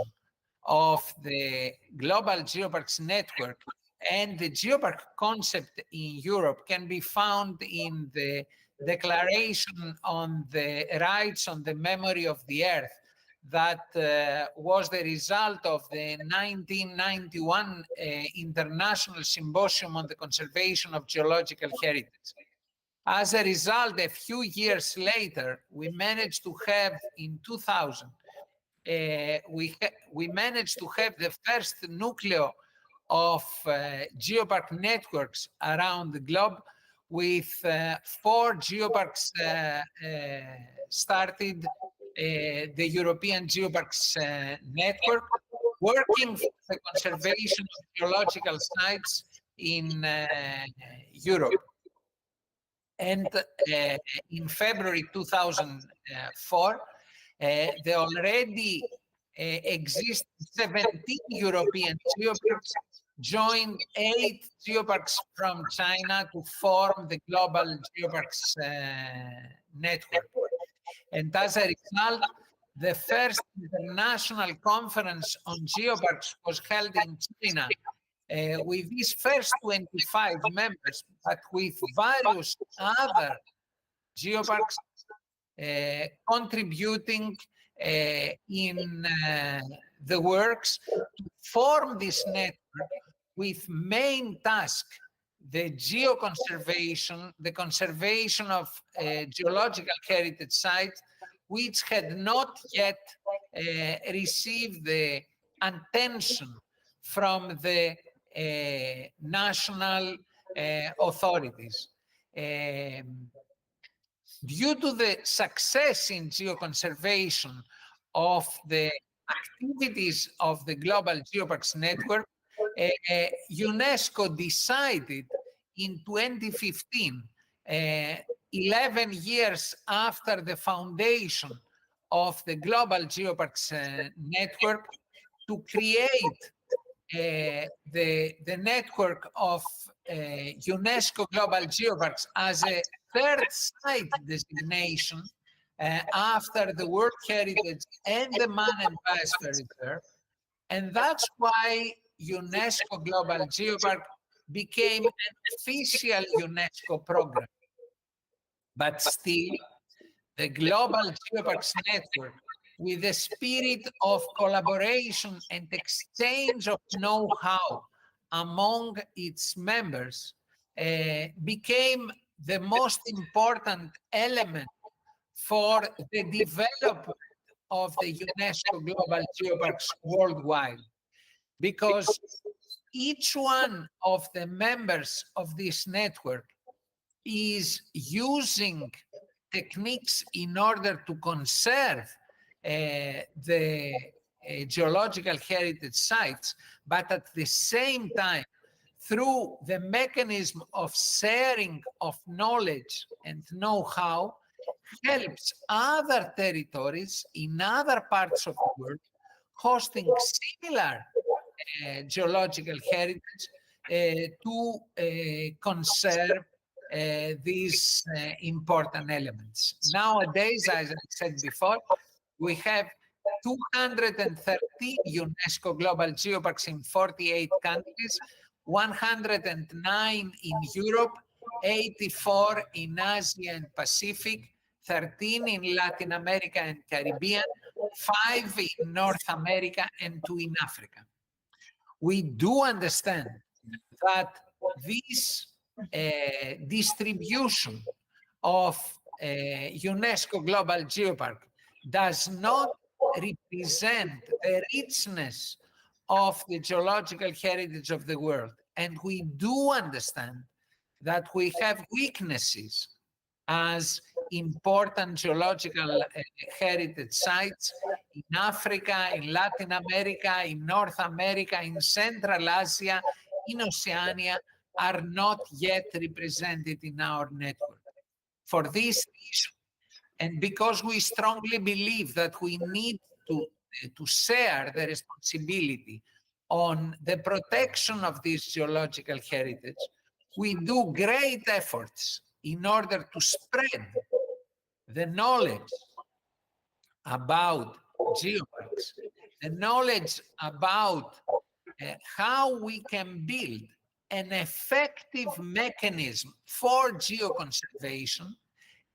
S4: of the Global Geoparks Network and the geopark concept in Europe can be found in the Declaration on the Rights on the Memory of the Earth that was the result of the 1991 International Symposium on the Conservation of Geological Heritage. As a result, a few years later, we managed to have, in 2000, we managed to have the first nucleo of geopark networks around the globe, with 4 geoparks started the European Geoparks Network, working for the conservation of geological sites in Europe. And in February 2004, there already exist 17 European geoparks, joined 8 geoparks from China to form the Global Geoparks Network. And as a result, the first international conference on geoparks was held in China with these first 25 members, but with various other geoparks contributing in the works to form this network with main task the geoconservation, the conservation of geological heritage sites, which had not yet received the attention from the national authorities. Due to the success in geoconservation of the activities of the Global Geoparks Network, UNESCO decided in 2015, 11 years after the foundation of the Global Geoparks Network, to create the network of UNESCO Global Geoparks as a third site designation after the World Heritage and the Man and Biosphere Reserve. And that's why UNESCO Global Geopark became an official UNESCO program. But still, the Global Geoparks Network, with the spirit of collaboration and exchange of know-how among its members, became the most important element for the development of the UNESCO Global Geoparks worldwide, because each one of the members of this network is using techniques in order to conserve the geological heritage sites, but at the same time, through the mechanism of sharing of knowledge and know-how, helps other territories in other parts of the world hosting similar geological heritage to conserve these important elements. Nowadays, as I said before, we have 213 UNESCO Global Geoparks in 48 countries, 109 in Europe, 84 in Asia and Pacific, 13 in Latin America and Caribbean, 5 in North America, and 2 in Africa. We do understand that this distribution of UNESCO Global Geopark does not represent the richness of the geological heritage of the world. And we do understand that we have weaknesses as important geological heritage sites in Africa, in Latin America, in North America, in Central Asia, in Oceania, are not yet represented in our network. For this reason, and because we strongly believe that we need to share the responsibility on the protection of this geological heritage, we do great efforts in order to spread the knowledge about geoparks, the knowledge about how we can build an effective mechanism for geoconservation.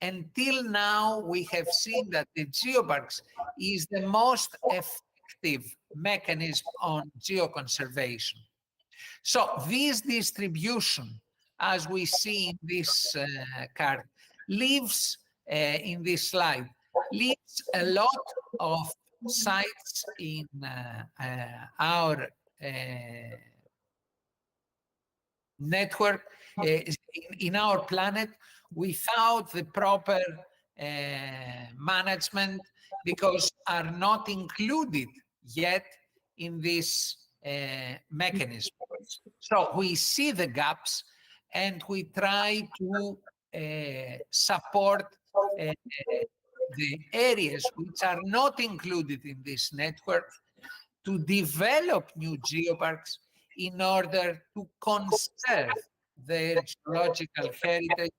S4: Until now, we have seen that the geoparks is the most effective mechanism on geoconservation. So this distribution, as we see in this card, leaves in this slide, leaves a lot of sites in our network, in our planet, without the proper management, because are not included yet in this mechanism. So we see the gaps and we try to support the areas which are not included in this network to develop new geoparks in order to conserve their geological heritage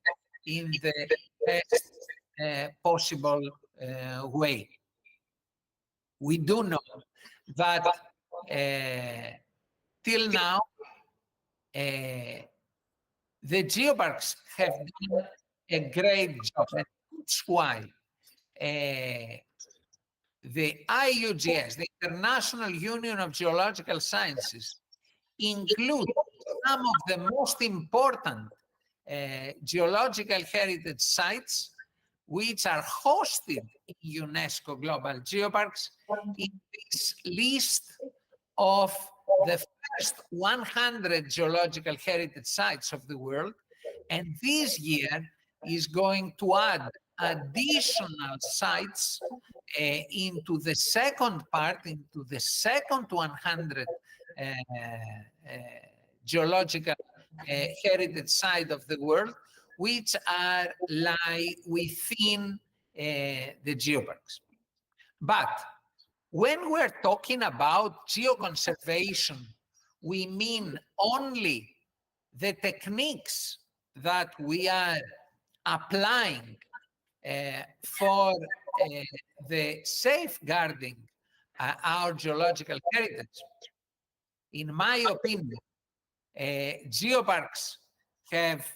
S4: in the best possible way. We do know that till now, the geoparks have done a great job. And that's why the IUGS, the International Union of Geological Sciences, include some of the most important geological heritage sites which are hosted in UNESCO Global Geoparks in this list of the first 100 geological heritage sites of the world. And this year is going to add additional sites into the second part, into the second 100 geological heritage site of the world, which are lie within the geoparks. But when we're talking about geoconservation, we mean only the techniques that we are applying for the safeguarding our geological heritage. In my opinion, geoparks have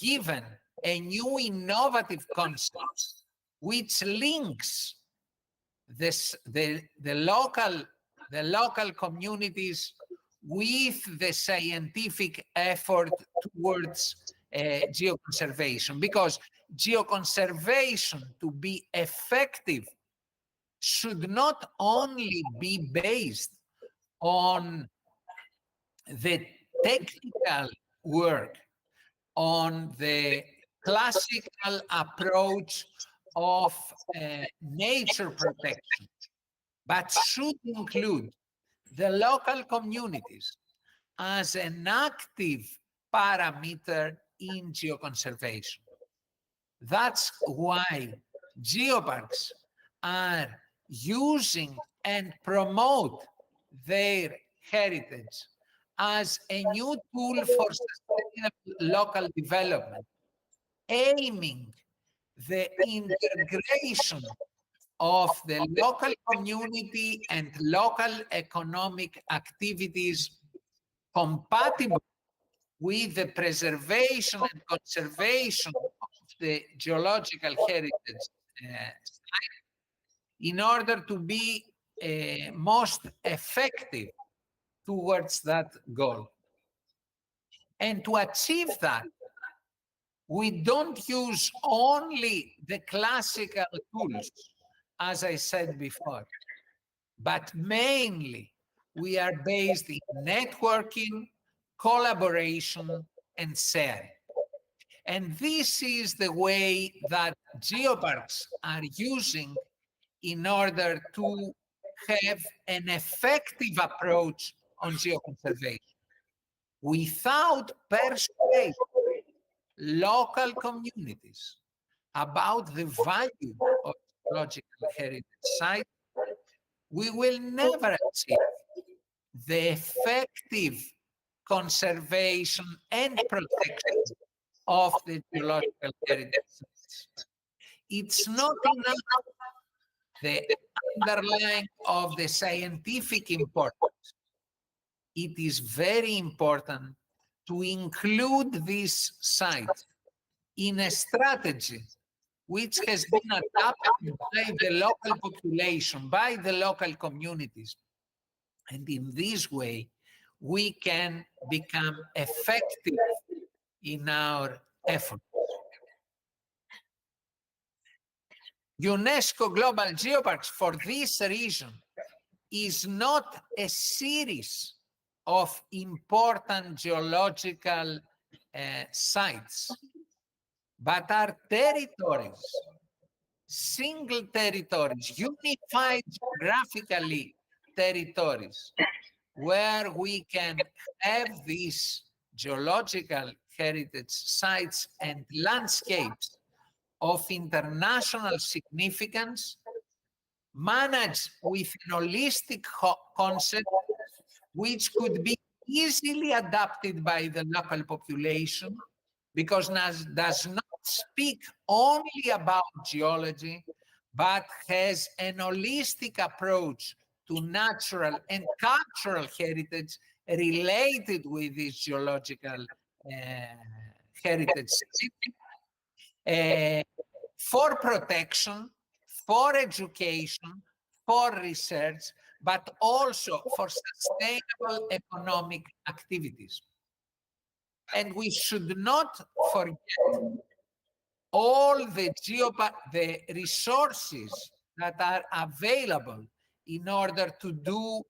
S4: given a new innovative concept which links the local communities with the scientific effort towards geoconservation, because geoconservation, to be effective, should not only be based on the technical work, on the classical approach of nature protection, but should include the local communities as an active parameter in geoconservation. That's why geoparks are using and promote their heritage as a new tool for sustainable local development, aiming the integration of the local community and local economic activities compatible with the preservation and conservation of the geological heritage in order to be most effective towards that goal. And to achieve that, we don't use only the classical tools, as I said before, but mainly we are based in networking, collaboration, and sharing. And this is the way that geoparks are using in order to have an effective approach on geoconservation without persuading local communities about the value of geological heritage sites. We will never achieve the effective conservation and protection of the geological heritage sites. It's not enough the underlying of the scientific importance. It is very important to include this site in a strategy which has been adopted by the local population, by the local communities. And in this way, we can become effective in our efforts. UNESCO Global Geoparks for this region is not a series of important geological sites, but are territories, single territories, unified geographically territories, where we can have these geological heritage sites and landscapes of international significance, managed with an holistic concept which could be easily adapted by the local population, because does not speak only about geology, but has an holistic approach to natural and cultural heritage related with this geological heritage for protection, for education, for research, but also for sustainable economic activities. And we should not forget all the resources that are available in order to do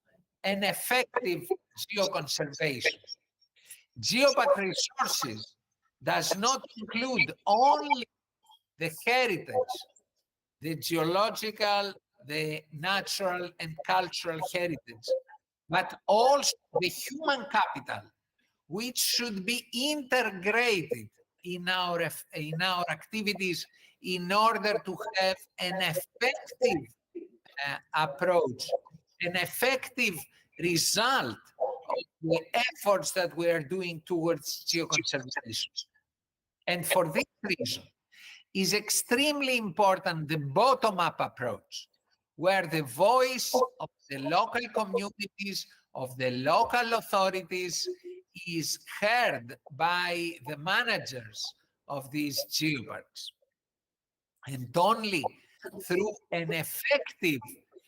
S4: an effective geoconservation. Geopark resources does not include only the heritage, the geological, the natural and cultural heritage, but also the human capital, which should be integrated in our activities in order to have an effective approach, an effective result of the efforts that we are doing towards geoconservation. And for this reason, is extremely important the bottom-up approach, where the voice of the local communities, of the local authorities is heard by the managers of these geoparks. And only through an effective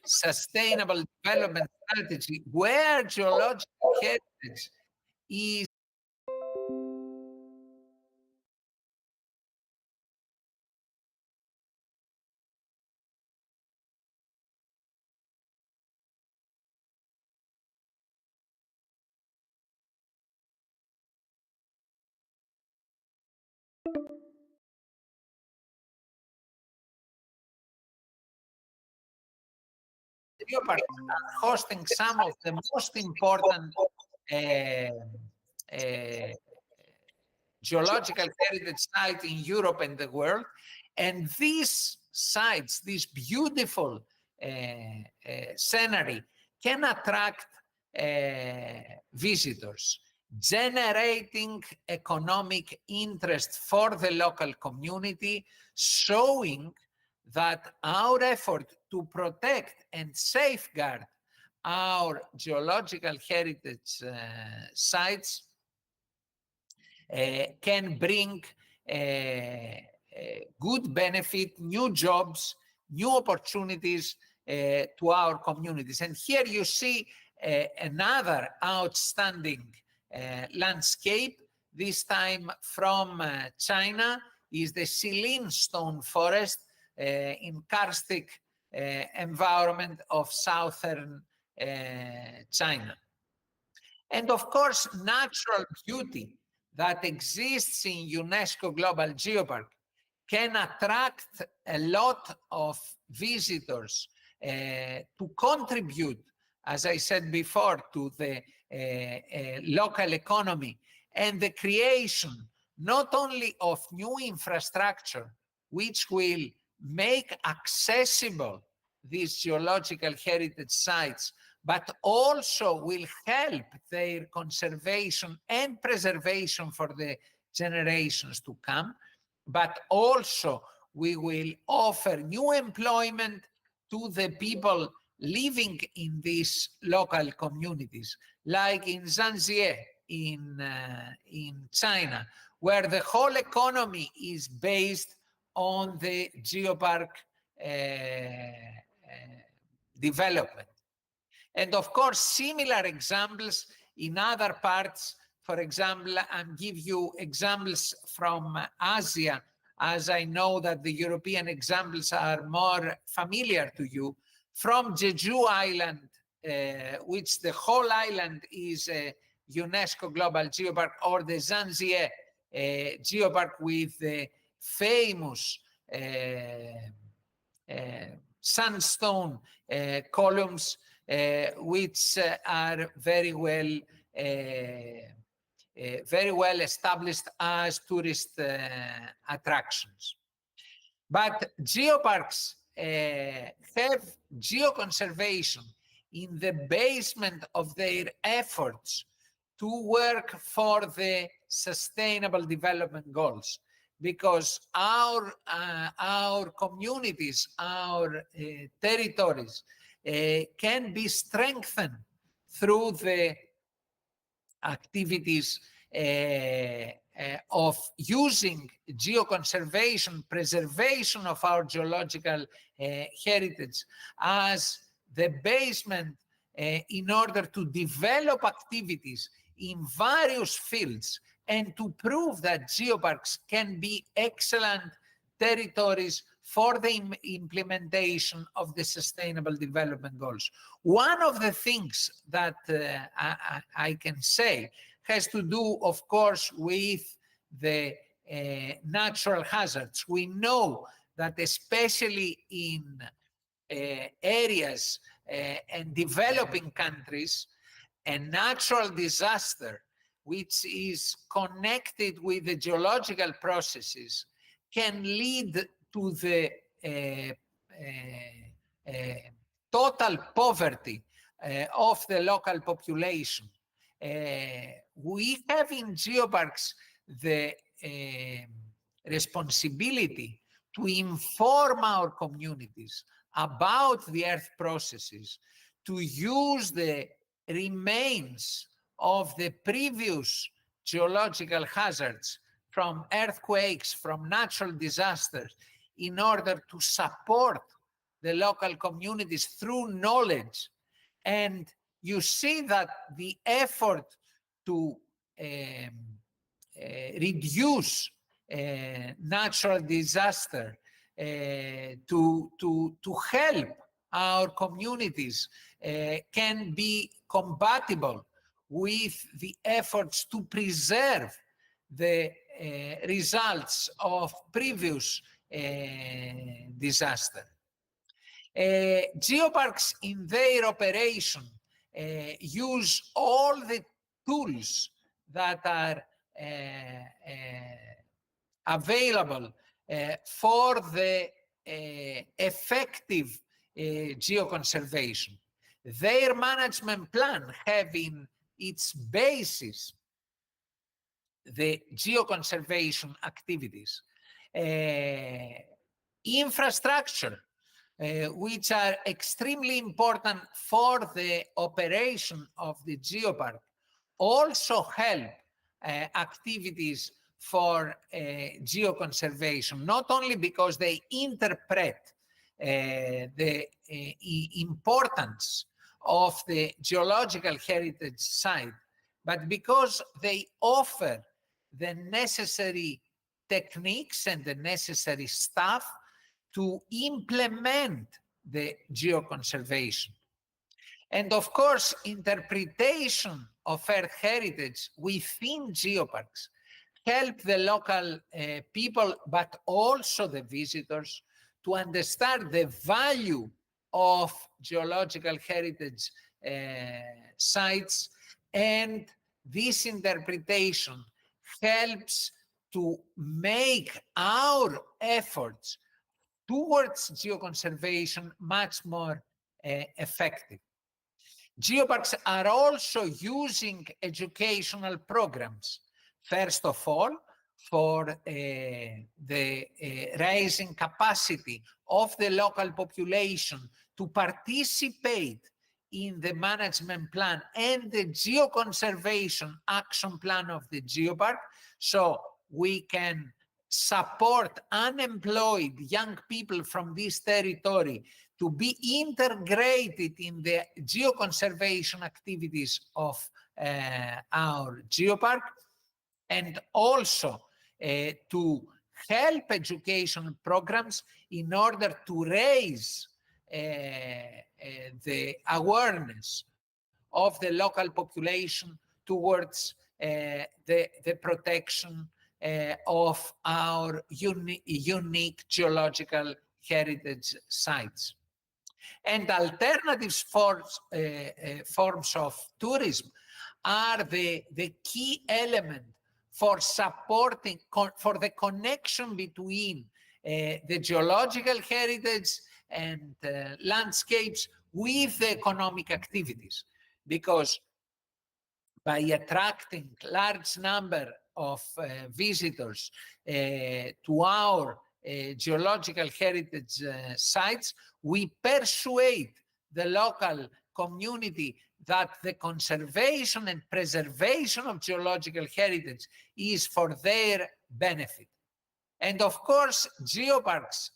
S4: sustainable development strategy where geological heritage is Geopark are hosting some of the most important geological heritage sites in Europe and the world. And these sites, this beautiful scenery, can attract visitors, generating economic interest for the local community, showing that our effort to protect and safeguard our geological heritage sites can bring good benefit, new jobs, new opportunities to our communities. And here you see another outstanding landscape, this time from China, is the Silin stone forest in karstic environment of southern China. And of course, natural beauty that exists in UNESCO Global Geopark can attract a lot of visitors to contribute, as I said before, to the local economy and the creation not only of new infrastructure, which will make accessible these geological heritage sites, but also will help their conservation and preservation for the generations to come. But also we will offer new employment to the people living in these local communities, like in Zhangjié in China, where the whole economy is based on the geopark development. And of course, similar examples in other parts. For example, I'll give you examples from Asia, as I know that the European examples are more familiar to you. From Jeju Island, which the whole island is a UNESCO Global Geopark, or the Zhangjié Geopark with the famous sandstone columns, which are very well established as tourist attractions. But geoparks have geoconservation in the basement of their efforts to work for the Sustainable Development Goals, because our communities, our territories can be strengthened through the activities of using geoconservation, preservation of our geological heritage as the basement in order to develop activities in various fields and to prove that geoparks can be excellent territories for the implementation of the Sustainable Development Goals. One of the things that I can say has to do, of course, with the natural hazards. We know that especially in areas and developing countries, a natural disaster which is connected with the geological processes can lead to the total poverty of the local population. We have in geoparks the responsibility to inform our communities about the earth processes, to use the remains of the previous geological hazards from earthquakes, from natural disasters, in order to support the local communities through knowledge. And you see that the effort to reduce natural disaster, to help our communities can be compatible with the efforts to preserve the results of previous disaster. Geoparks in their operation use all the tools that are available for the effective geoconservation. Their management plan having its basis the geoconservation activities. Infrastructure, which are extremely important for the operation of the geopark, also help activities for geoconservation, not only because they interpret the importance of the geological heritage site, but because they offer the necessary techniques and the necessary staff to implement the geoconservation. And of course, interpretation of Earth heritage within geoparks help the local people, but also the visitors, to understand the value of geological heritage sites. And this interpretation helps to make our efforts towards geoconservation much more effective. Geoparks are also using educational programs, first of all, for the raising capacity of the local population to participate in the management plan and the geoconservation action plan of the geopark, so we can support unemployed young people from this territory to be integrated in the geoconservation activities of our geopark, and also to help education programs in order to raise the awareness of the local population towards the protection of our unique geological heritage sites. And alternative forms of tourism are the key element for supporting, for the connection between the geological heritage and landscapes with the economic activities. Because by attracting large number of visitors to our geological heritage sites, we persuade the local community that the conservation and preservation of geological heritage is for their benefit. And of course, geoparks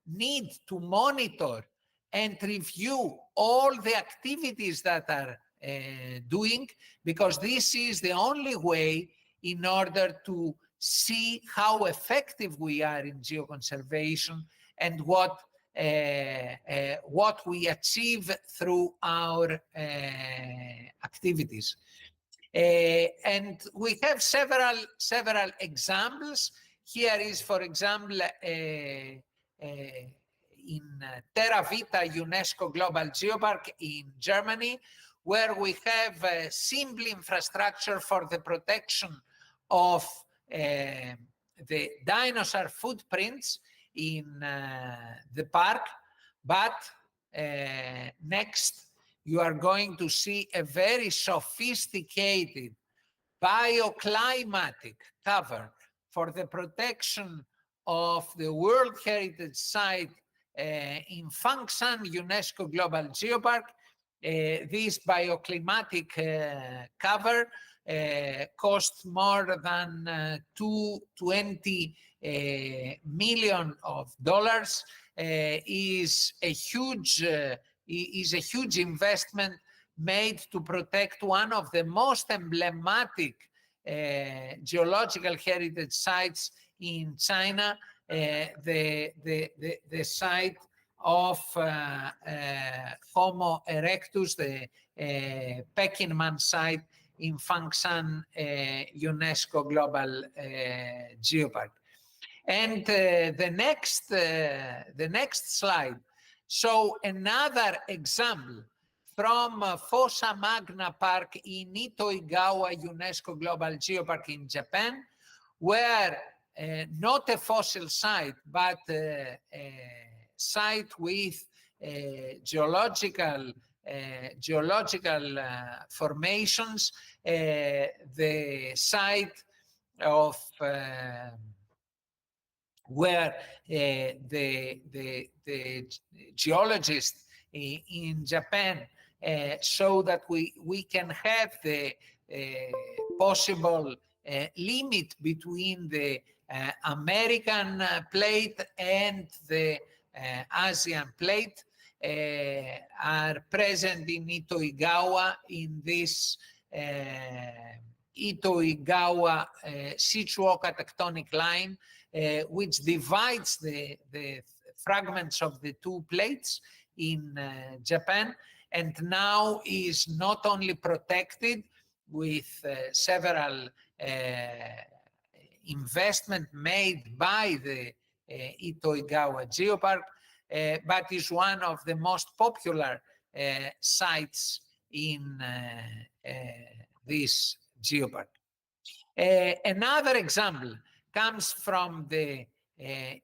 S4: need to monitor and review all the activities that are doing, because this is the only way in order to see how effective we are in geoconservation and what we achieve through our activities. And we have several examples. Here is, for example, in Terra Vita UNESCO Global Geopark in Germany, where we have a simple infrastructure for the protection of the dinosaur footprints in the park. But next, you are going to see a very sophisticated bioclimatic cover for the protection of the World Heritage Site in Fangshan UNESCO Global Geopark. This bioclimatic cover cost more than $220 million is a huge investment made to protect one of the most emblematic geological heritage sites in China, the site of Homo erectus, the Peking man site in Fangshan UNESCO Global Geopark. And the next slide show another example from Fossa Magna Park in Itoigawa UNESCO Global Geopark in Japan, where not a fossil site, but a site with geological formations, the site of where the geologists in Japan show that we can have the possible limit between the American plate and the Asian plate are present in Ito-Igawa in this Ito-Igawa Shichuoka tectonic line, which divides the fragments of the two plates in Japan, and now is not only protected with several investment made by the Ito-Igawa Geopark, but is one of the most popular sites in this geopark. Another example comes from the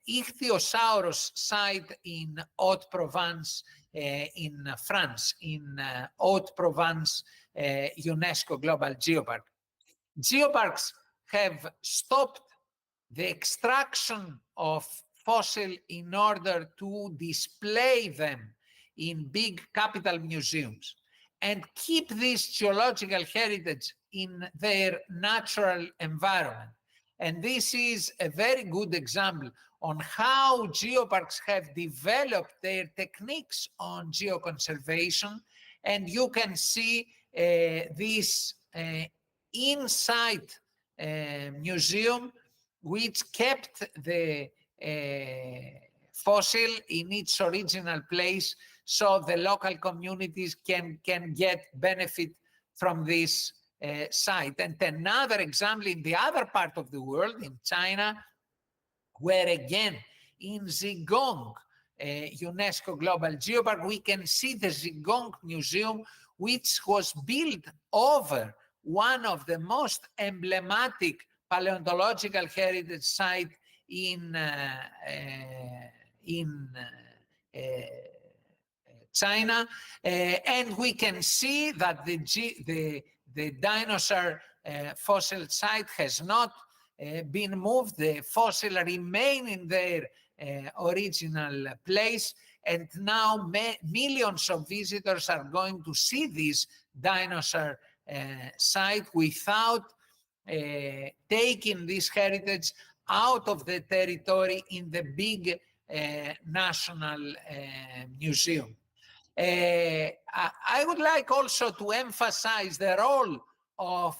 S4: Ichthyosaurus site in Haute-Provence in France, in Haute-Provence UNESCO Global Geopark. Geoparks have stopped the extraction of fossil in order to display them in big capital museums and keep this geological heritage in their natural environment. And this is a very good example on how geoparks have developed their techniques on geoconservation. And you can see this inside museum, which kept the fossil in its original place, so the local communities can get benefit from this site. And another example in the other part of the world, in China, where again in Zigong UNESCO Global Geopark, we can see the Zigong Museum, which was built over one of the most emblematic paleontological heritage site in China, and we can see that the dinosaur fossil site has not been moved. The fossil remain in their original place, and now millions of visitors are going to see this dinosaur site without taking this heritage out of the territory in the big national museum. I would like also to emphasize the role of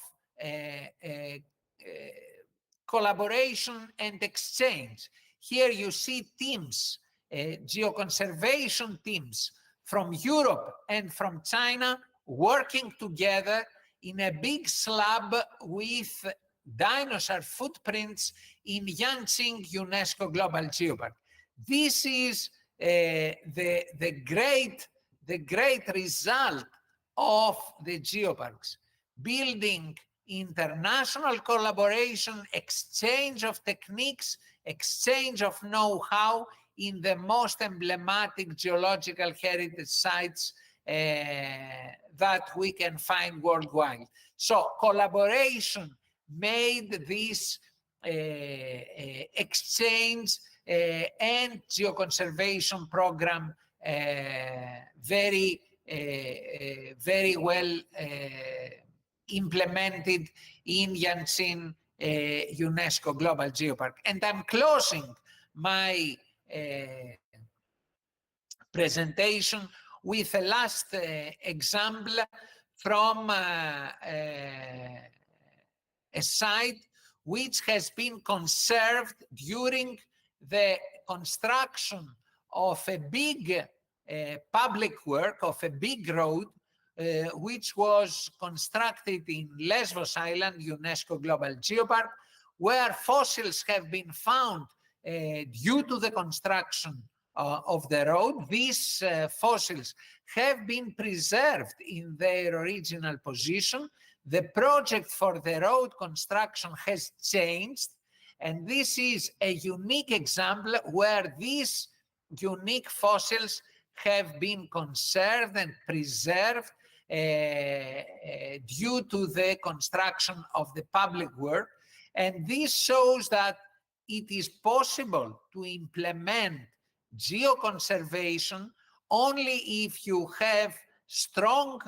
S4: collaboration and exchange. Here you see teams, geoconservation teams from Europe and from China working together in a big slab with dinosaur footprints in Yanqing UNESCO Global Geopark. This is the great result of the geoparks, building international collaboration, exchange of techniques, exchange of know-how in the most emblematic geological heritage sites that we can find worldwide. So collaboration made this exchange and geoconservation program very well implemented in Yanqing UNESCO Global Geopark. And I'm closing my presentation with a last example from a site which has been conserved during the construction of a big public work, of a big road, which was constructed in Lesbos Island, UNESCO Global Geopark, where fossils have been found due to the construction of the road. These fossils have been preserved in their original position. The project for the road construction has changed, and this is a unique example where these unique fossils have been conserved and preserved due to the construction of the public work. And this shows that it is possible to implement geoconservation only if you have strong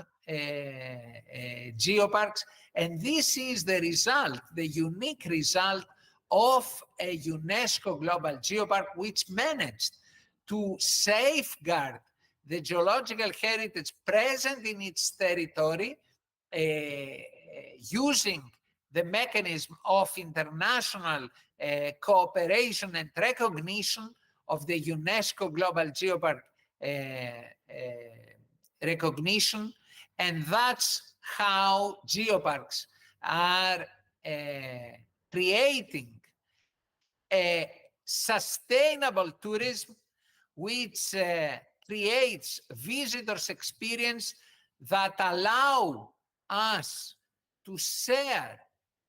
S4: geoparks, and this is the result, the unique result of a UNESCO Global Geopark, which managed to safeguard the geological heritage present in its territory, using the mechanism of international cooperation and recognition of the UNESCO Global Geopark recognition. And that's how geoparks are creating a sustainable tourism which creates visitors' experience that allow us to share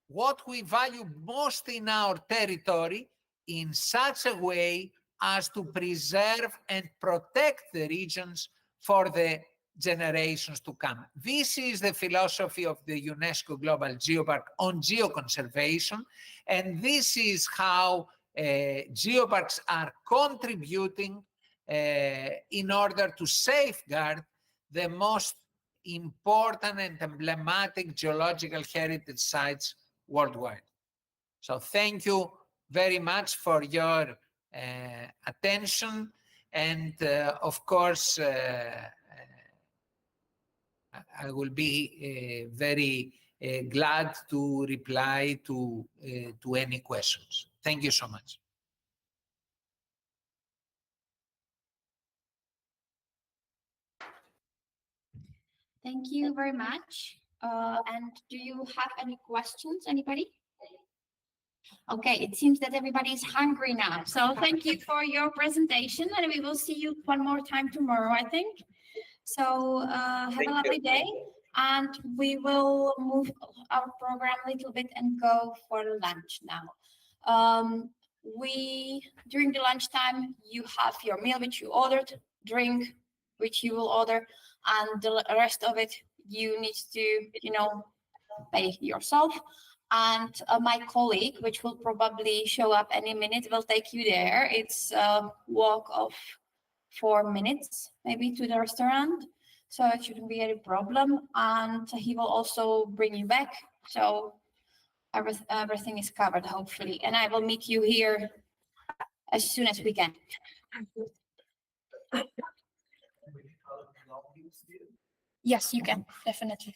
S4: what we value most in our territory in such a way as to preserve and protect the regions for the generations to come. This is the philosophy of the UNESCO Global Geopark on geoconservation, and this is how geoparks are contributing in order to safeguard the most important and emblematic geological heritage sites worldwide. So thank you very much for your attention, and of course I will be very glad to reply to any questions. Thank you so much.
S2: Thank you very much. And do you have any questions, anybody? Okay, it seems that everybody is hungry now. So thank you for your presentation, and we will see you one more time tomorrow, I think. So have a lovely day, and we will move our program a little bit and go for lunch now. During the lunchtime, you have your meal which you ordered, drink which you will order, and the rest of it you need to, pay yourself. And my colleague, which will probably show up any minute, will take you there. It's a walk of 4 minutes, maybe, to the restaurant. So it shouldn't be any problem. And he will also bring you back. So everything is covered, hopefully. And I will meet you here as soon as we can. Yes, you can, definitely.